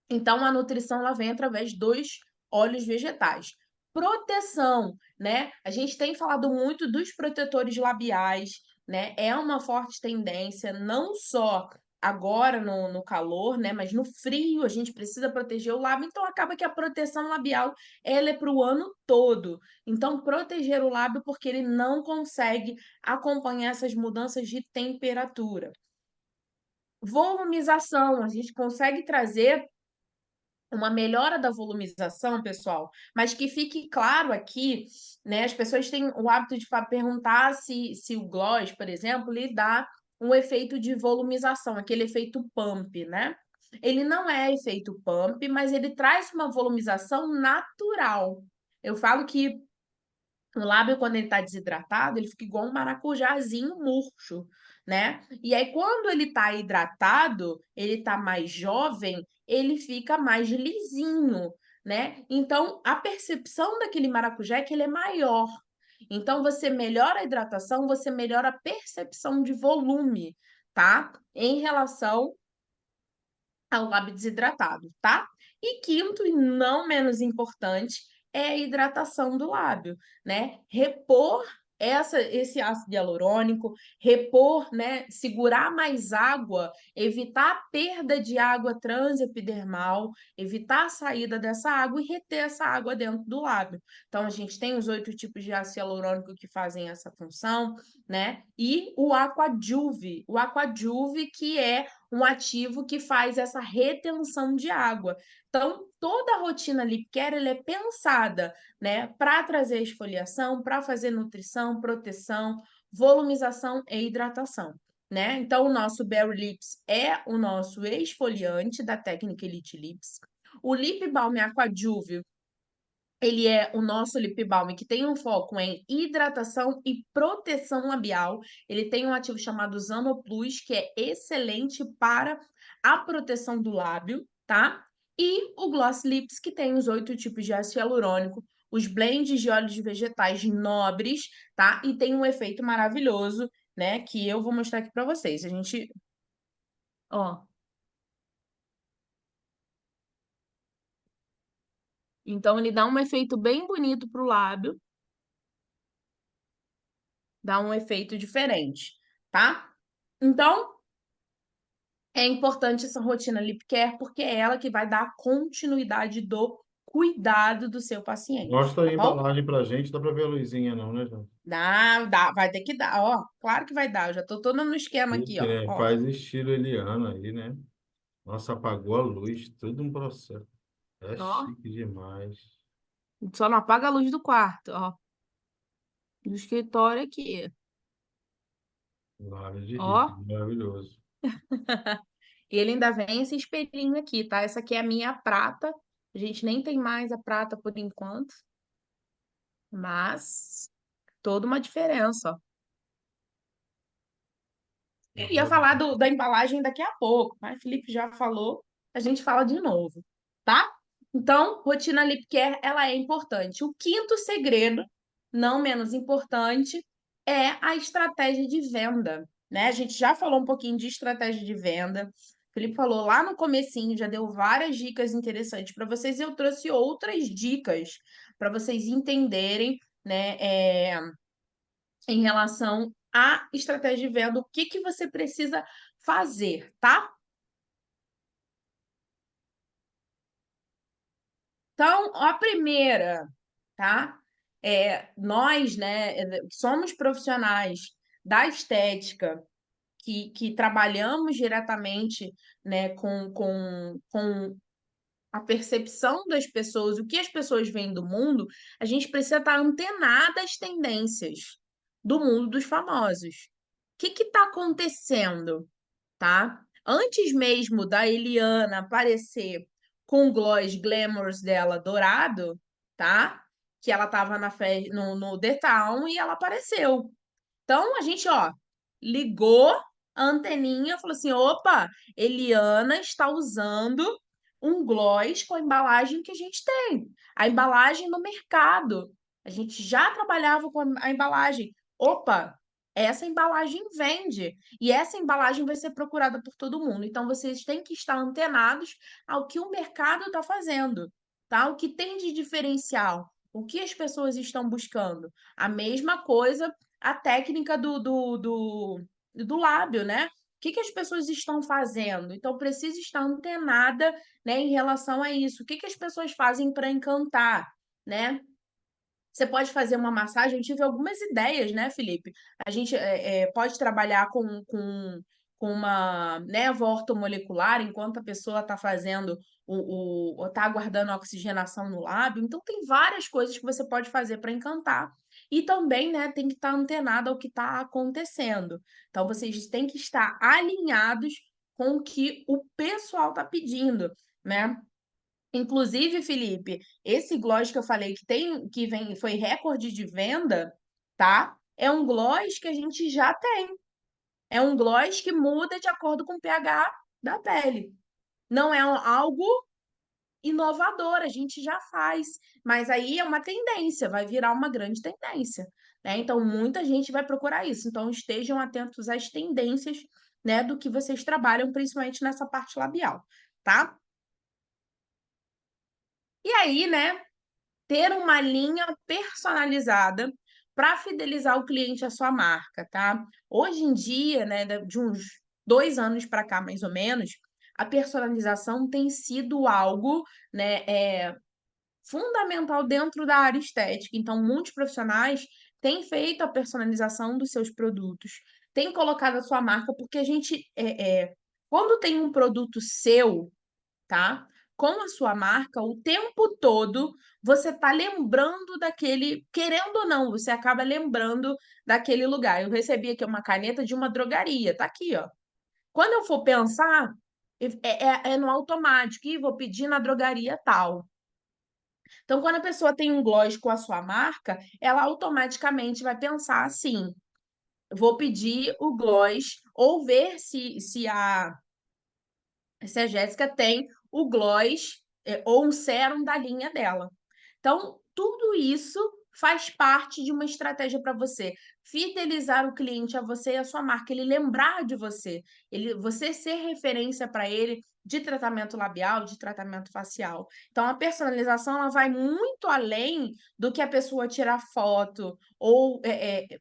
Então, a nutrição ela vem através dos óleos vegetais. Proteção, né? A gente tem falado muito dos protetores labiais, né? É uma forte tendência, não só agora no calor, né? Mas no frio a gente precisa proteger o lábio, então acaba que a proteção labial ela é para o ano todo. Então, proteger o lábio porque ele não consegue acompanhar essas mudanças de temperatura. Volumização, a gente consegue trazer uma melhora da volumização, pessoal, mas que fique claro aqui, né? As pessoas têm o hábito de perguntar se o gloss, por exemplo, lhe dá um efeito de volumização, aquele efeito pump, né? Ele não é efeito pump, mas ele traz uma volumização natural. Eu falo que o lábio, quando ele está desidratado, ele fica igual um maracujazinho murcho, né? E aí, quando ele está hidratado, ele está mais jovem, ele fica mais lisinho, né? Então, a percepção daquele maracujá é que ele é maior. Então, você melhora a hidratação, você melhora a percepção de volume, tá? Em relação ao lábio desidratado, tá? E quinto, e não menos importante, é a hidratação do lábio, né? Repor esse ácido hialurônico, repor, né? Segurar mais água, evitar a perda de água transepidermal, evitar a saída dessa água e reter essa água dentro do lábio. Então, a gente tem os 8 tipos de ácido hialurônico que fazem essa função, né? E o Aquajuve que é um ativo que faz essa retenção de água. Então, toda a rotina Lip Care ela é pensada, né, para trazer esfoliação, para fazer nutrição, proteção, volumização e hidratação. né? Então, o nosso Berry Lips é o nosso esfoliante da técnica Elite Lips. O Lip Balm Aquajuvio, ele é o nosso lip balm que tem um foco em hidratação e proteção labial. Ele tem um ativo chamado Zanoplus, que é excelente para a proteção do lábio, tá? E o Gloss Lips, que tem os 8 tipos de ácido hialurônico, os blends de óleos vegetais nobres, tá? E tem um efeito maravilhoso, né? Que eu vou mostrar aqui para vocês. A gente, ó. Então, ele dá um efeito bem bonito pro lábio, dá um efeito diferente, tá? Então, é importante essa rotina lip care porque é ela que vai dar continuidade do cuidado do seu paciente, Mostra tá a bom? embalagem pra gente, dá pra ver a luzinha não, né, João? Dá, vai ter que dar, ó. Claro que vai dar. Eu já tô toda no esquema aqui, Chique, ó. né? Ó, Faz estilo Eliana aí, né? Nossa, apagou a luz, tudo um processo. É ó. chique demais. Só não apaga a luz do quarto, ó. Do escritório aqui, Lábio de rico, ó. maravilhoso. E ele ainda vem esse espelhinho aqui, tá? Essa aqui é a minha prata. A gente nem tem mais a prata por enquanto, mas toda uma diferença, ó. Eu ia falar da embalagem daqui a pouco, mas o Felipe já falou, a gente fala de novo, tá? Então, rotina lip care, ela é importante. O quinto segredo, não menos importante, é a estratégia de venda, né? A gente já falou um pouquinho de estratégia de venda. O Felipe falou lá no comecinho, já deu várias dicas interessantes para vocês, e eu trouxe outras dicas para vocês entenderem, né? Em relação à estratégia de venda, o que que você precisa fazer, tá? Então, a primeira, tá? Nós, né, somos profissionais da estética que trabalhamos diretamente, né, com a percepção das pessoas, o que as pessoas veem do mundo, a gente precisa estar antenada às tendências do mundo dos famosos. O que está acontecendo? Tá? Antes mesmo da Eliana aparecer com o gloss Glamours dela dourado, tá? Que ela tava no The Town e ela apareceu. Então a gente, ó, ligou a anteninha, falou assim: opa, Eliana está usando um gloss com a embalagem que a gente tem, a embalagem no mercado. A gente já trabalhava com a embalagem. Opa, essa embalagem vende e essa embalagem vai ser procurada por todo mundo. Então vocês têm que estar antenados ao que o mercado está fazendo, tá? O que tem de diferencial, o que as pessoas estão buscando. A mesma coisa a técnica do lábio, né? O que que as pessoas estão fazendo? Então, precisa estar antenada, né, em relação a isso. O que que as pessoas fazem para encantar, né? Você pode fazer uma massagem. Eu tive algumas ideias, né, Felipe? A gente pode trabalhar com uma névoa ortomolecular enquanto a pessoa está fazendo está aguardando a oxigenação no lábio. Então, tem várias coisas que você pode fazer para encantar. E também, né, tem que estar antenado ao que está acontecendo. Então, vocês têm que estar alinhados com o que o pessoal está pedindo, né? Inclusive, Felipe, esse gloss que eu falei foi recorde de venda, tá? É um gloss que a gente já tem. É um gloss que muda de acordo com o pH da pele. Não é algo inovador, a gente já faz, mas aí é uma tendência, vai virar uma grande tendência, né? Então muita gente vai procurar isso. Então estejam atentos às tendências, né, do que vocês trabalham, principalmente nessa parte labial, tá? E aí, né, ter uma linha personalizada para fidelizar o cliente à sua marca, tá? Hoje em dia, né, de uns 2 anos para cá, mais ou menos, a personalização tem sido algo, né, fundamental dentro da área estética. Então, muitos profissionais têm feito a personalização dos seus produtos, têm colocado a sua marca, porque a gente, quando tem um produto seu, tá? com a sua marca, o tempo todo você está lembrando daquele, querendo ou não, você acaba lembrando daquele lugar. Eu recebi aqui uma caneta de uma drogaria, tá aqui, ó. Quando eu for pensar, é no automático, e vou pedir na drogaria tal. Então, quando a pessoa tem um gloss com a sua marca, ela automaticamente vai pensar assim: vou pedir o gloss, ou ver se a Jéssica tem o gloss ou um sérum da linha dela. Então, tudo isso faz parte de uma estratégia para você fidelizar o cliente a você e a sua marca, ele lembrar de você, você ser referência para ele de tratamento labial, de tratamento facial. Então, a personalização ela vai muito além do que a pessoa tirar foto, ou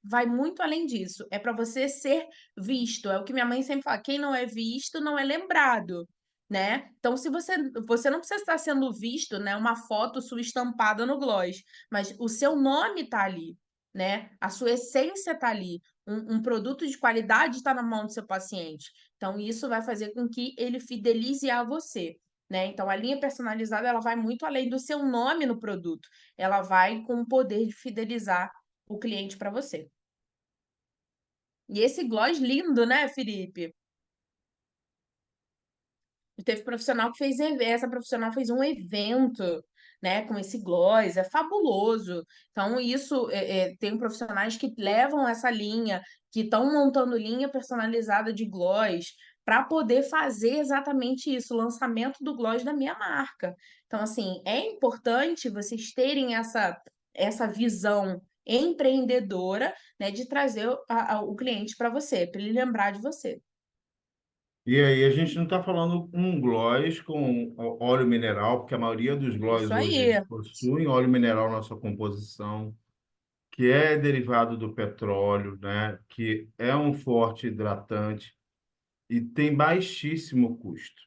vai muito além disso. É para você ser visto. É o que minha mãe sempre fala: quem não é visto não é lembrado. Né? Então, se você não precisa estar sendo visto, né, uma foto sua estampada no gloss, mas o seu nome está ali, né? A sua essência está ali, um produto de qualidade está na mão do seu paciente. Então, isso vai fazer com que ele fidelize a você, né? Então, a linha personalizada ela vai muito além do seu nome no produto, ela vai com o poder de fidelizar o cliente para você. E esse gloss lindo, né, Felipe? Teve profissional que fez essa profissional fez um evento, né, com esse gloss, é fabuloso. Então, isso tem profissionais que levam essa linha, que estão montando linha personalizada de gloss para poder fazer exatamente isso, o lançamento do gloss da minha marca. Então, assim, é importante vocês terem essa visão empreendedora, né, de trazer o cliente para você, para ele lembrar de você. E aí, a gente não está falando um gloss com óleo mineral, porque a maioria dos gloss Isso hoje aí, eles possuem óleo mineral na sua composição, que é derivado do petróleo, né? Que é um forte hidratante e tem baixíssimo custo,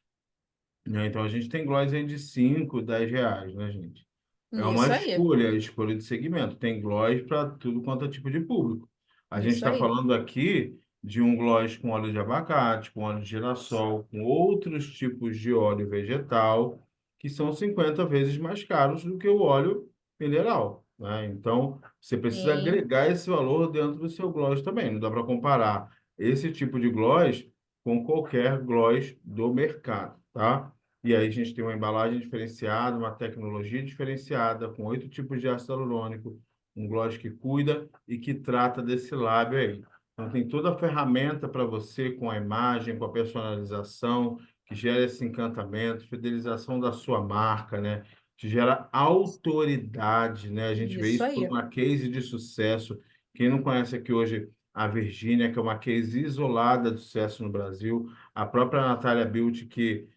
né? Então, a gente tem gloss aí de 5, 10 reais, né, gente? É uma isso aí. escolha de segmento. Tem gloss para tudo quanto é tipo de público. A gente Isso está aí, falando aqui de um gloss com óleo de abacate, com óleo de girassol, com outros tipos de óleo vegetal, que são 50 vezes mais caros do que o óleo mineral, né? Então, você precisa sim, agregar esse valor dentro do seu gloss também. Não dá para comparar esse tipo de gloss com qualquer gloss do mercado, tá? E aí a gente tem uma embalagem diferenciada, uma tecnologia diferenciada, com 8 tipos de ácido hialurônico, um gloss que cuida e que trata desse lábio aí. Então tem toda a ferramenta para você com a imagem, com a personalização, que gera esse encantamento, fidelização da sua marca, né? Que gera autoridade, né? A gente vê isso isso por aí, uma case de sucesso. Quem não conhece aqui hoje a Virgínia, que é uma case isolada de sucesso no Brasil, a própria Natália Beauty, que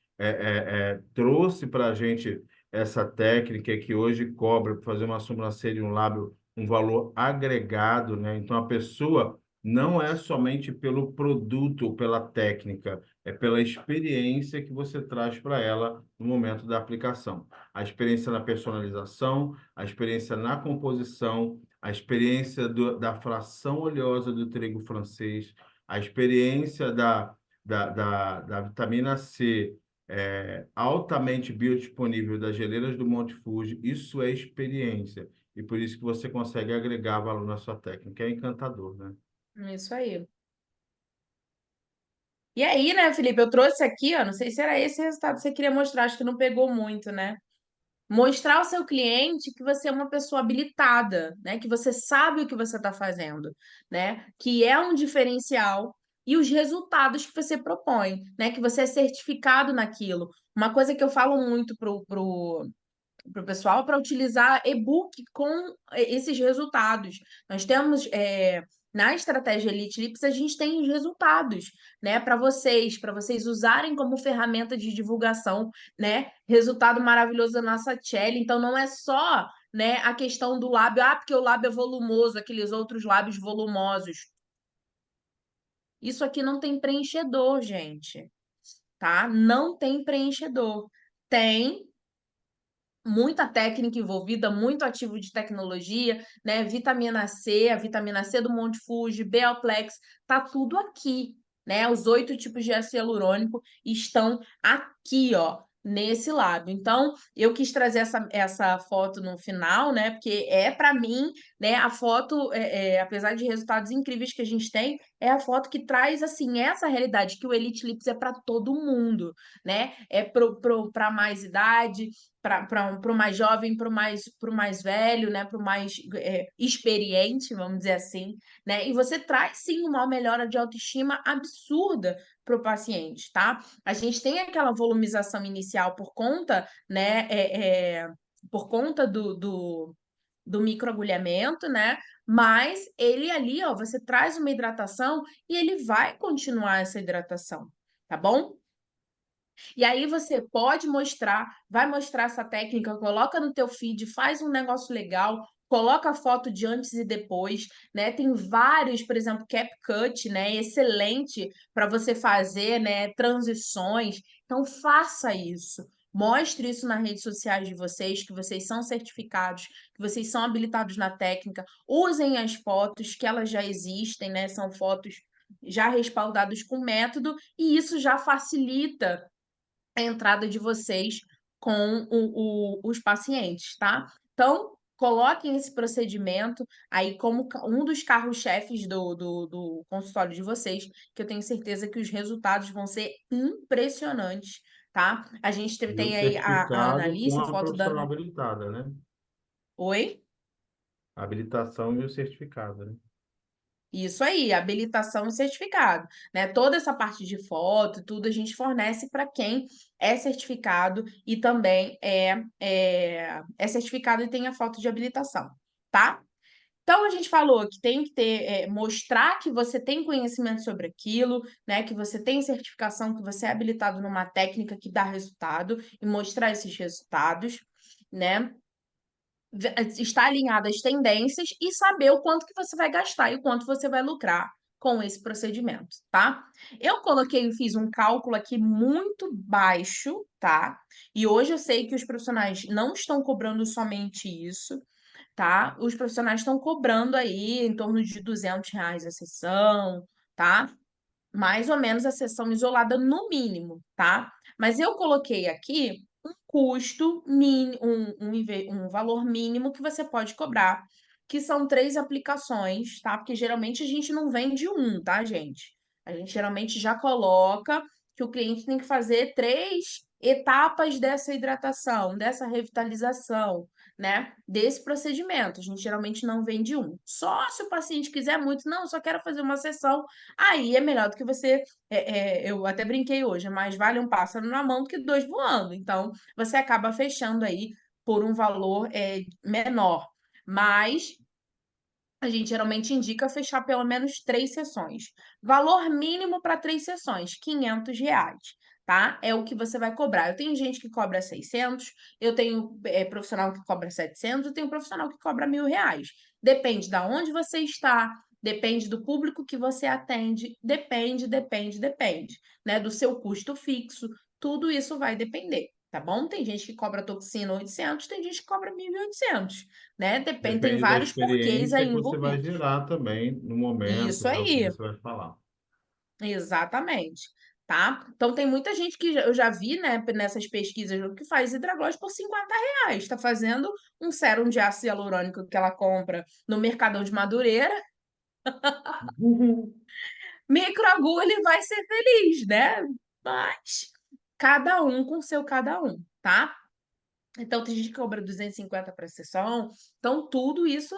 trouxe para a gente essa técnica que hoje cobra para fazer uma sobrancelha e um lábio um valor agregado, né? Então a pessoa não é somente pelo produto ou pela técnica, é pela experiência que você traz para ela no momento da aplicação. A experiência na personalização, a experiência na composição, a experiência da fração oleosa do trigo francês, a experiência da vitamina C altamente biodisponível das geleiras do Monte Fuji, isso é experiência. E por isso que você consegue agregar valor na sua técnica. É encantador, né? isso aí. E aí, né, Felipe, eu trouxe aqui, ó, não sei se era esse resultado que você queria mostrar, acho que não pegou muito, né? Mostrar ao seu cliente que você é uma pessoa habilitada, né? Que você sabe o que você está fazendo, né? Que é um diferencial e os resultados que você propõe, né? Que você é certificado naquilo. Uma coisa que eu falo muito pro pessoal para utilizar e-book com esses resultados. Nós temos na estratégia Elite Lips, a gente tem os resultados, né, para vocês usarem como ferramenta de divulgação, né? Resultado maravilhoso da nossa Chelly. Então não é só, né, a questão do lábio, porque o lábio é volumoso, aqueles outros lábios volumosos. Isso aqui não tem preenchedor, gente, tá? Não tem preenchedor. Tem muita técnica envolvida, muito ativo de tecnologia, né? Vitamina C, a vitamina C do Monte Fuji, Beoplex, tá tudo aqui, né? Os 8 tipos de ácido hialurônico estão aqui, ó, nesse lábio. Então, eu quis trazer essa foto no final, né? Porque para mim, né, a foto, apesar de resultados incríveis que a gente tem, é a foto que traz, assim, essa realidade, que o Elite Lips é para todo mundo, né? É para mais idade, para o mais jovem, para o mais velho, né? Para o mais experiente, vamos dizer assim, né? E você traz, sim, uma melhora de autoestima absurda para o paciente, tá? A gente tem aquela volumização inicial por conta, né, por conta do microagulhamento, né? Mas ele ali, ó, você traz uma hidratação e ele vai continuar essa hidratação, tá bom? E aí você pode mostrar, vai mostrar essa técnica, coloca no teu feed, faz um negócio legal, coloca a foto de antes e depois, né? Tem vários, por exemplo, CapCut, né? Excelente para você fazer, né? Transições. Então faça isso. Mostre isso nas redes sociais de vocês, que vocês são certificados, que vocês são habilitados na técnica. Usem as fotos, que elas já existem, né? São fotos já respaldadas com método, e isso já facilita a entrada de vocês com os pacientes, tá? Então, coloquem esse procedimento aí como um dos carros-chefes do consultório de vocês, que eu tenho certeza que os resultados vão ser impressionantes, tá? A gente E o tem aí a certificado com Annalise, a foto da profissional Ana... habilitada, né? Oi? A habilitação e o certificado, né? Isso aí, habilitação e certificado, né? Toda essa parte de foto, tudo a gente fornece para quem é certificado e também é certificado e tem a foto de habilitação, tá? Então a gente falou que tem que ter, mostrar que você tem conhecimento sobre aquilo, né? Que você tem certificação, que você é habilitado numa técnica que dá resultado e mostrar esses resultados, né? Estar alinhado às tendências e saber o quanto que você vai gastar e o quanto você vai lucrar com esse procedimento, tá? Eu coloquei, fiz um cálculo aqui muito baixo, tá? E hoje eu sei que os profissionais não estão cobrando somente isso, tá? Os profissionais estão cobrando aí em torno de R$ 200 a sessão, tá? Mais ou menos a sessão isolada no mínimo, tá? Mas eu coloquei aqui um custo, um valor mínimo que você pode cobrar, que são 3 aplicações, tá? Porque geralmente a gente não vende um, tá, gente? A gente geralmente já coloca que o cliente tem que fazer 3 etapas dessa hidratação, dessa revitalização, né? Desse procedimento. A gente geralmente não vende um. Só se o paciente quiser muito, não, eu só quero fazer uma sessão. Aí é melhor do que você. Eu até brinquei hoje, é mais vale um pássaro na mão do que dois voando. Então, você acaba fechando aí por um valor menor. Mas a gente geralmente indica fechar pelo menos 3 sessões. Valor mínimo para 3 sessões, R$ 500, tá? É o que você vai cobrar. Eu tenho gente que cobra 600, eu tenho profissional que cobra 700, eu tenho profissional que cobra R$ 1.000. Depende da onde você está, depende do público que você atende, depende, né? Do seu custo fixo, tudo isso vai depender. Tá bom? Tem gente que cobra toxina 800, tem gente que cobra 1.800, né? Depende, tem Depende da vários porquês experiência aí que você vai envolvidos. gerar também no momento, Isso né? O que aí, você vai falar. exatamente, tá? Então tem muita gente que eu já vi, né, nessas pesquisas que faz hidraglós por R$ 50. Tá fazendo um sérum de ácido hialurônico que ela compra no Mercadão de Madureira, microagulha e vai ser feliz, né? Mas cada um com seu cada um, tá? Então tem gente que cobra 250 para sessão. Então tudo isso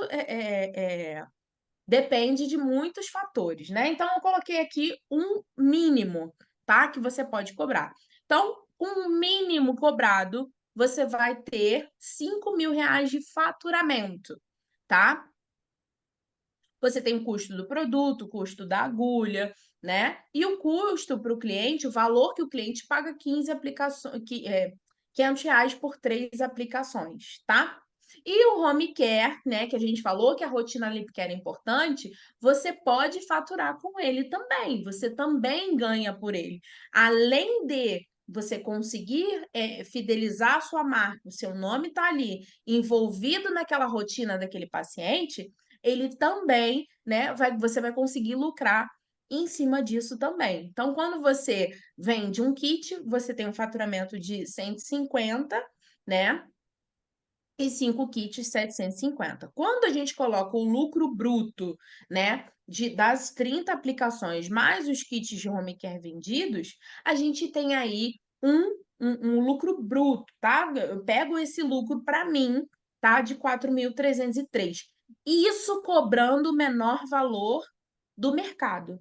depende de muitos fatores, né? Então, eu coloquei aqui um mínimo, tá? Que você pode cobrar. Então, um mínimo cobrado, você vai ter R$ 5.000 de faturamento, tá? Você tem o custo do produto, o custo da agulha, né? E o custo para o cliente, o valor que o cliente paga 15 aplicações, R$ 500 por 3 aplicações, tá? E o home care, né, que a gente falou que a rotina lip care é importante, você pode faturar com ele também. Você também ganha por ele. Além de você conseguir fidelizar a sua marca, o seu nome está ali envolvido naquela rotina daquele paciente, ele também, né, você vai conseguir lucrar em cima disso também. Então, quando você vende um kit, você tem um faturamento de 150, né? E 5 kits 750. Quando a gente coloca o lucro bruto, né, das 30 aplicações mais os kits de home care vendidos, a gente tem aí um lucro bruto, tá? Eu pego esse lucro para mim, tá? De 4.303. Isso cobrando o menor valor do mercado,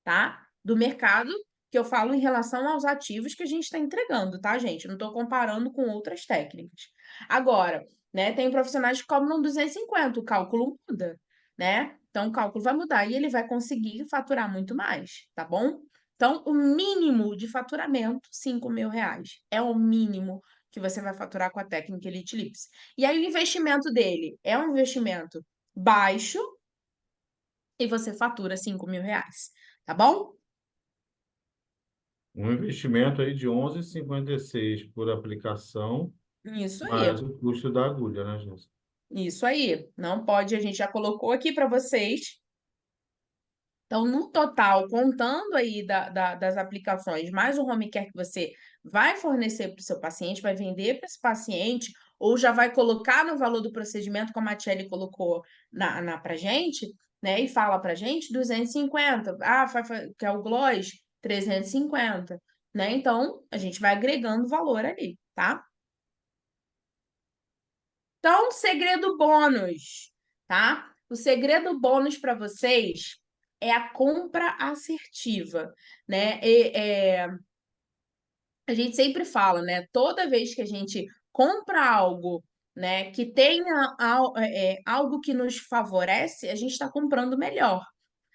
tá? Do mercado que eu falo em relação aos ativos que a gente está entregando, tá, gente? Eu não estou comparando com outras técnicas. Agora, né, tem profissionais que cobram 250, o cálculo muda, né? Então, o cálculo vai mudar e ele vai conseguir faturar muito mais, tá bom? Então, o mínimo de faturamento, R$ 5.000. É o mínimo que você vai faturar com a técnica Elite Lips. E aí, o investimento dele é um investimento baixo e você fatura R$ 5.000, tá bom? Um investimento aí de 11,56 por aplicação, Isso mais aí. o custo da agulha, né, Jéssica? Isso aí. Não pode, a gente já colocou aqui para vocês. Então, no total, contando aí das aplicações, mais o home care que você vai fornecer para o seu paciente, vai vender para esse paciente, ou já vai colocar no valor do procedimento, como a Tchelle colocou para gente, né? E fala para gente, 250. Ah, que é o gloss, 350, né? Então, a gente vai agregando valor ali, tá? Então, segredo bônus, tá? O segredo bônus para vocês é a compra assertiva, né? A gente sempre fala, né? Toda vez que a gente compra algo, né, que tenha algo que nos favorece, a gente está comprando melhor,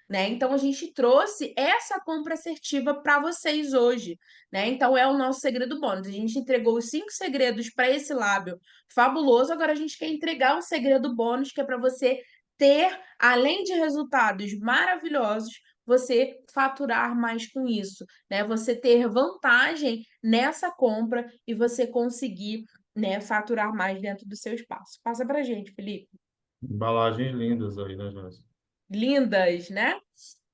né? Então a gente trouxe essa compra assertiva para vocês hoje, né? Então é o nosso segredo bônus. A gente entregou os 5 segredos para esse lábio fabuloso, agora a gente quer entregar o segredo bônus que é para você ter, além de resultados maravilhosos, você faturar mais com isso, né? Você ter vantagem nessa compra e você conseguir, né, faturar mais dentro do seu espaço. Passa para gente, Felipe. Embalagens lindas aí, né, Jéssica? Lindas, né?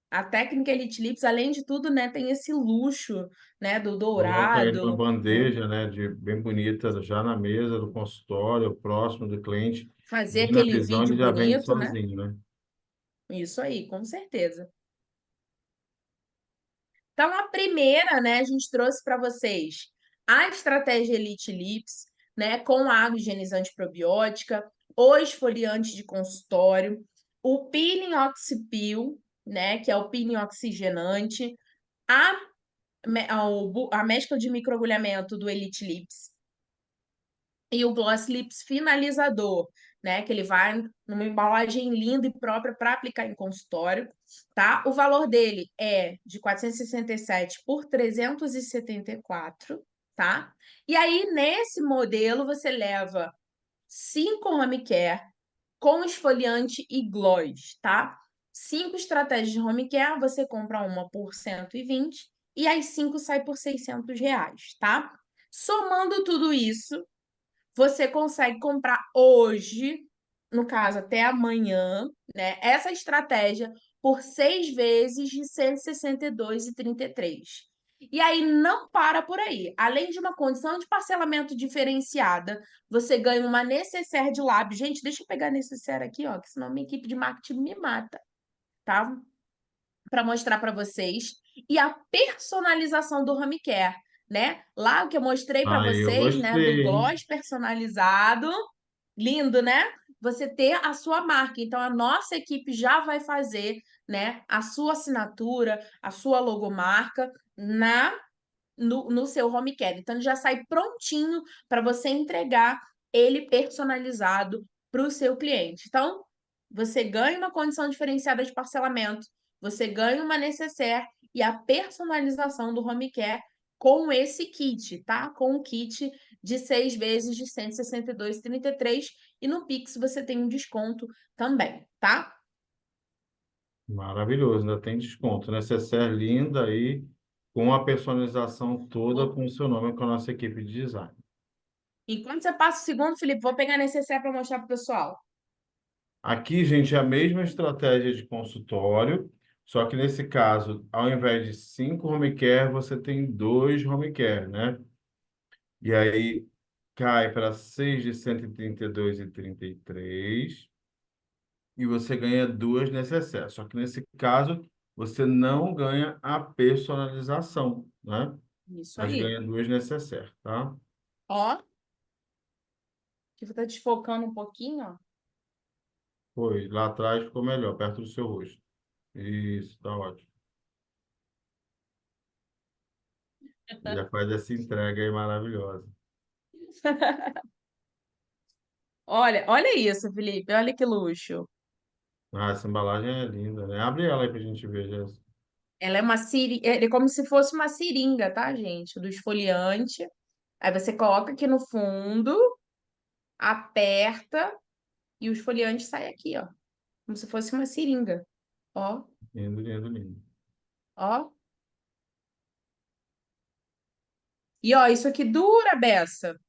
A técnica Elite Lips, além de tudo, né, tem esse luxo, né, do Coloca aí numa dourado, bandeja, né, de bem bonita, já na mesa do consultório, próximo do cliente. fazer Bem na aquele visão, vídeo ele já vende bonito, né? sozinho, né? Isso aí, com certeza. Então, a primeira, né, a gente trouxe para vocês a estratégia Elite Lips, né, com água higienizante probiótica, o esfoliante de consultório, o peeling oxipil, né, que é o peeling oxigenante, a, a mescla de microagulhamento do Elite Lips, e o Gloss Lips finalizador, né? Que ele vai numa embalagem linda e própria para aplicar em consultório, tá? O valor dele é de 467 por 374, tá? E aí, nesse modelo, você leva 5 home care com esfoliante e gloss, tá? 5 estratégias de home care, você compra uma por 120 e as 5 sai por R$ 600, tá? Somando tudo isso, você consegue comprar hoje, no caso até amanhã, né? Essa estratégia por 6 vezes de 162,33. E aí não para por aí. Além de uma condição de parcelamento diferenciada, você ganha uma necessaire de lábio. Gente, deixa eu pegar a necessaire aqui, ó, que senão minha equipe de marketing me mata, tá? Para mostrar para vocês. E a personalização do home care, né? Lá o que eu mostrei para Aí eu vocês, né, do gostei, hein? gloss personalizado, lindo, né? Você ter a sua marca. Então a nossa equipe já vai fazer, né, a sua assinatura, a sua logomarca no seu home care. Então ele já sai prontinho para você entregar ele personalizado para o seu cliente. Então, você ganha uma condição diferenciada de parcelamento, você ganha uma necessaire e a personalização do home care com esse kit, tá? Com o kit de 6 vezes de 162,33 e no Pix você tem um desconto também, tá? Maravilhoso, ainda tem desconto. Necessaire linda aí, com a personalização toda com o seu nome, com a nossa equipe de design. Enquanto você passa o segundo, Felipe, vou pegar a necessaire para mostrar para o pessoal. Aqui, gente, é a mesma estratégia de consultório, Só que nesse caso, ao invés de 5 home care, você tem 2 home care, né? E aí cai para 6 de 132,33 e você ganha 2 necessárias. Só que nesse caso, você não ganha a personalização, né? Isso Mas aí. ganha 2 necessárias, tá? Ó, que tá desfocando um pouquinho, ó. Foi, lá atrás ficou melhor, perto do seu rosto. Isso, tá ótimo. Já faz essa entrega aí maravilhosa. Olha isso, Felipe. Olha que luxo. Ah, essa embalagem é linda, né? Abre ela aí pra gente ver, Jéssica. Ela é uma ele é como se fosse uma seringa, tá, gente? Do esfoliante. Aí você coloca aqui no fundo, aperta e o esfoliante sai aqui, ó. Como se fosse uma seringa. Ó, Lindo, lindo, lindo. ó. E ó, isso aqui dura, beça.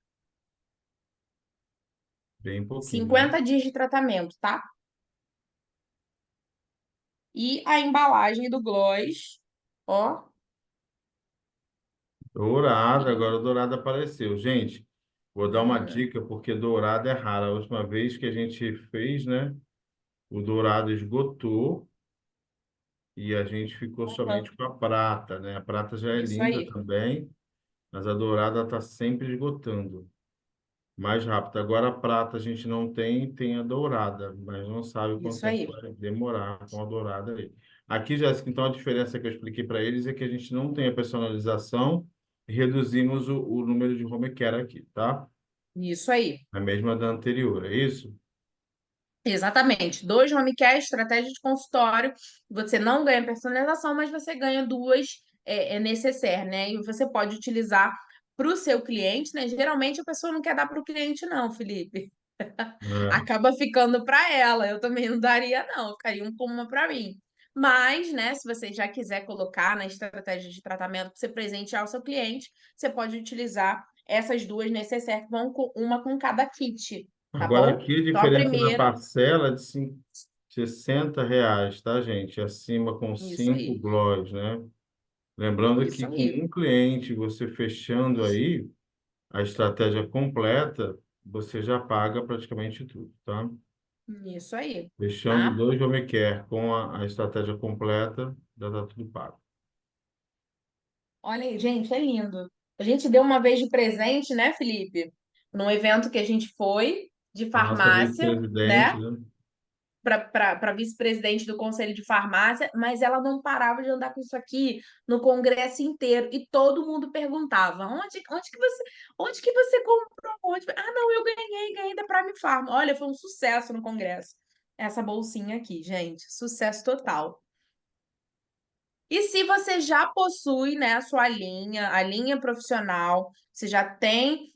Bem pouquinho, né? 50 dias de tratamento, tá? E a embalagem do gloss, ó. Dourada, agora o dourado apareceu. Gente, vou dar uma Hum, dica, porque dourado é raro. A última vez que a gente fez, né? O dourado esgotou e a gente ficou aham, somente com a prata, né? A prata já é isso linda aí. também, mas a dourada está sempre esgotando. Mais rápido. Agora a prata a gente não tem, tem a dourada, mas não sabe quanto Isso tempo aí. vai demorar com a dourada aí. Aqui, Jéssica, então a diferença que eu expliquei para eles é que a gente não tem a personalização e reduzimos o número de home care aqui, tá? Isso aí. A mesma da anterior, é isso? Exatamente. Dois home care, estratégia de consultório. Você não ganha personalização, mas você ganha duas necessaire, né? E você pode utilizar para o seu cliente, né? Geralmente a pessoa não quer dar para o cliente, não, Felipe. É. Acaba ficando para ela. Eu também não daria, não. Ficaria uma para mim. Mas, né, se você já quiser colocar na estratégia de tratamento para você presentear o seu cliente, você pode utilizar essas duas necessaires, uma com cada kit, tá Agora bom? aqui a Então, a diferença na primeira, parcela é de R$ 60, tá, gente? Acima com isso 5 aí. glós, né? Lembrando Isso que com aí, um cliente, você fechando aí, a estratégia completa, você já paga praticamente tudo, tá? isso aí, Fechando tá? 2 home care com a estratégia completa, já está tudo pago. Olha aí, gente, é lindo. A gente deu uma vez de presente, né, Felipe? Num evento que a gente foi de A nossa farmácia, vice-presidente, né? né? Para vice-presidente do Conselho de Farmácia, mas ela não parava de andar com isso aqui no congresso inteiro e todo mundo perguntava: onde que você comprou? Ah, não, eu ganhei da Prime Farma. Olha, foi um sucesso no congresso. Essa bolsinha aqui, gente, sucesso total. E se você já possui, né, a sua linha, a linha profissional, você já tem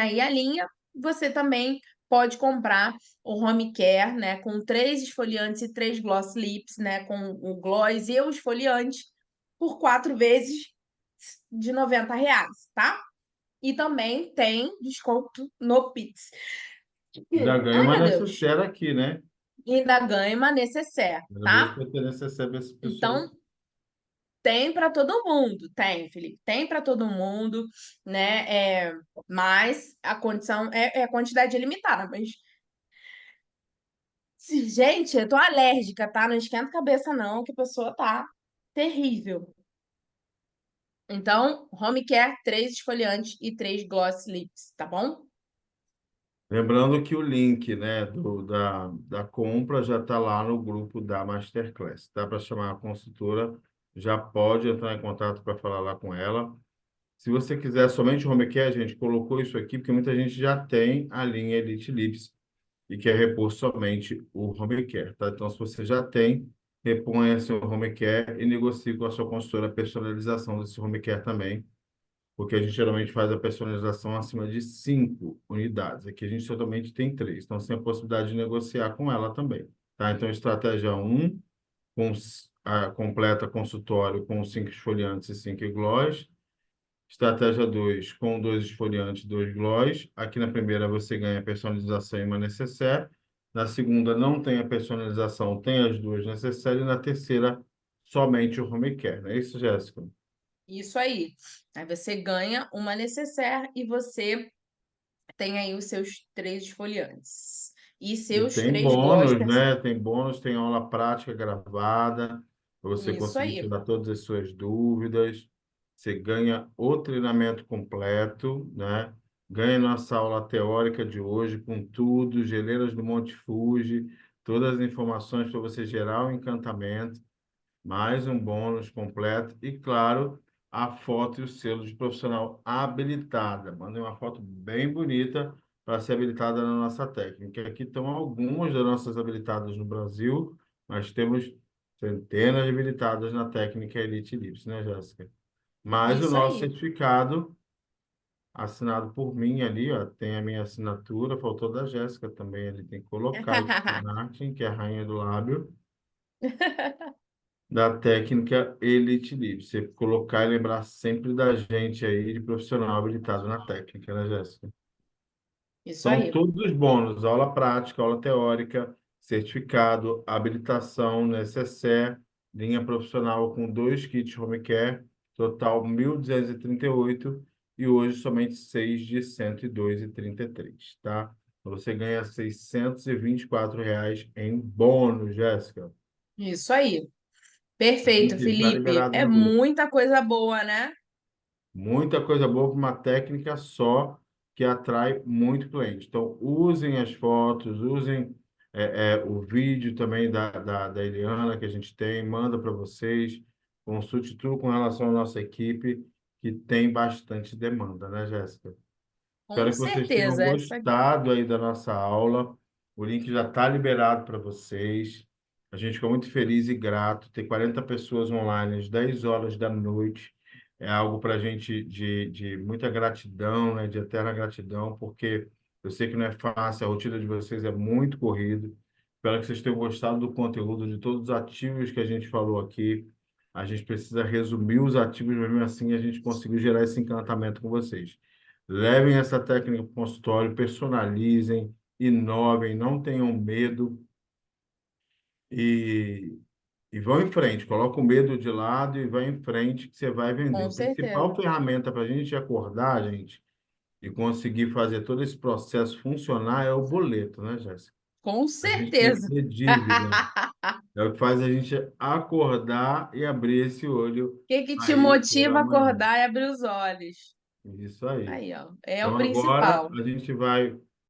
aí a linha, você também pode comprar o home care, né, com 3 esfoliantes e 3 gloss lips, né, com o gloss e o esfoliante por 4 vezes de R$ 90, tá? E também tem desconto no Pix. Ainda ganha Ai, uma meu Deus. necessaire aqui, né? E ainda ganha uma necessaire, Cada vez tá? que eu ter necessaire para essa pessoa. Então, tem para todo mundo, tem, Felipe, tem para todo mundo, né? Mas a condição é a quantidade é limitada. Mas, gente, eu tô alérgica, tá? Não esquenta a cabeça, não, que a pessoa tá terrível. Então, home care, 3 esfoliantes e 3 gloss lips, tá bom? Lembrando que o link, né, da compra já está lá no grupo da Masterclass. Dá para chamar a consultora, já pode entrar em contato para falar lá com ela. Se você quiser somente home care, a gente colocou isso aqui, porque muita gente já tem a linha Elite Lips e quer repor somente o home care, tá? Então, se você já tem, reponha seu home care e negocie com a sua consultora a personalização desse home care também, porque a gente geralmente faz a personalização acima de 5 unidades. Aqui a gente somente tem 3, então você tem a possibilidade de negociar com ela também, tá? Então, estratégia um com a completa consultório com 5 esfoliantes e 5 glós. Estratégia 2 com 2 esfoliantes, 2 gloss. Aqui na primeira você ganha personalização e uma necessaire. Na segunda, não tem a personalização, tem as duas necessárias. E na terceira, somente o home care. Não é isso, Jéssica? Isso aí. Aí você ganha uma necessaire e você tem aí os seus três esfoliantes. E E seus tem três bônus, gostas. né? Tem bônus, tem aula prática gravada, para você Isso conseguir aí. tirar todas as suas dúvidas. Você ganha o treinamento completo, né? Ganha nossa aula teórica de hoje com tudo, geleiras do Monte Fuji, todas as informações para você gerar o encantamento, mais um bônus completo e, claro, a foto e o selo de profissional habilitada. Mandei uma foto bem bonita para ser habilitada na nossa técnica. Aqui estão algumas das nossas habilitadas no Brasil, mas temos centenas de habilitadas na técnica Elite Lips, né, Jéssica? Mas o Isso nosso aí. certificado, assinado por mim ali, ó, tem a minha assinatura, faltou da Jéssica também, ele tem que colocar a Martin, que é a rainha do lábio da técnica Elite Livre. Você colocar e lembrar sempre da gente aí de profissional habilitado na técnica, né, Jéssica? Isso São aí. todos os bônus, aula prática, aula teórica, certificado, habilitação, necessaire, linha profissional com dois kits home care, total 1.238 e hoje somente 6 de 102,33, tá? Você ganha R$ 624 em bônus, Jéssica. Isso aí. A Perfeito, gente está Felipe. liberado É no grupo. muita coisa boa, né? Muita coisa boa para uma técnica só que atrai muito cliente. Então, usem as fotos, usem o vídeo também da Eliana que a gente tem, manda para vocês. Consulte tudo com relação à nossa equipe, que tem bastante demanda, né, Jéssica? Com Espero que vocês tenham certeza. gostado aí da nossa aula. O link já está liberado para vocês. A gente ficou muito feliz e grato. Ter 40 pessoas online às 10 horas da noite é algo para a gente de muita gratidão, né? De eterna gratidão, porque eu sei que não é fácil, a rotina de vocês é muito corrida. Espero que vocês tenham gostado do conteúdo, de todos os ativos que a gente falou aqui. A gente precisa resumir os ativos, mas mesmo assim a gente conseguiu gerar esse encantamento com vocês. Levem essa técnica para o consultório, personalizem, inovem, não tenham medo e, e vão em frente. Coloca o medo de lado e vai em frente que você vai vender. Com A principal certeza. ferramenta para a gente acordar, gente, e conseguir fazer todo esse processo funcionar é o boleto, né, Jéssica? Com A gente tem que certeza. ter dívida. É o que faz a gente acordar e abrir esse olho O que que te aí pela motiva a manhã. acordar e abrir os olhos? Isso aí. Aí, ó. É o Então, agora principal. a gente vai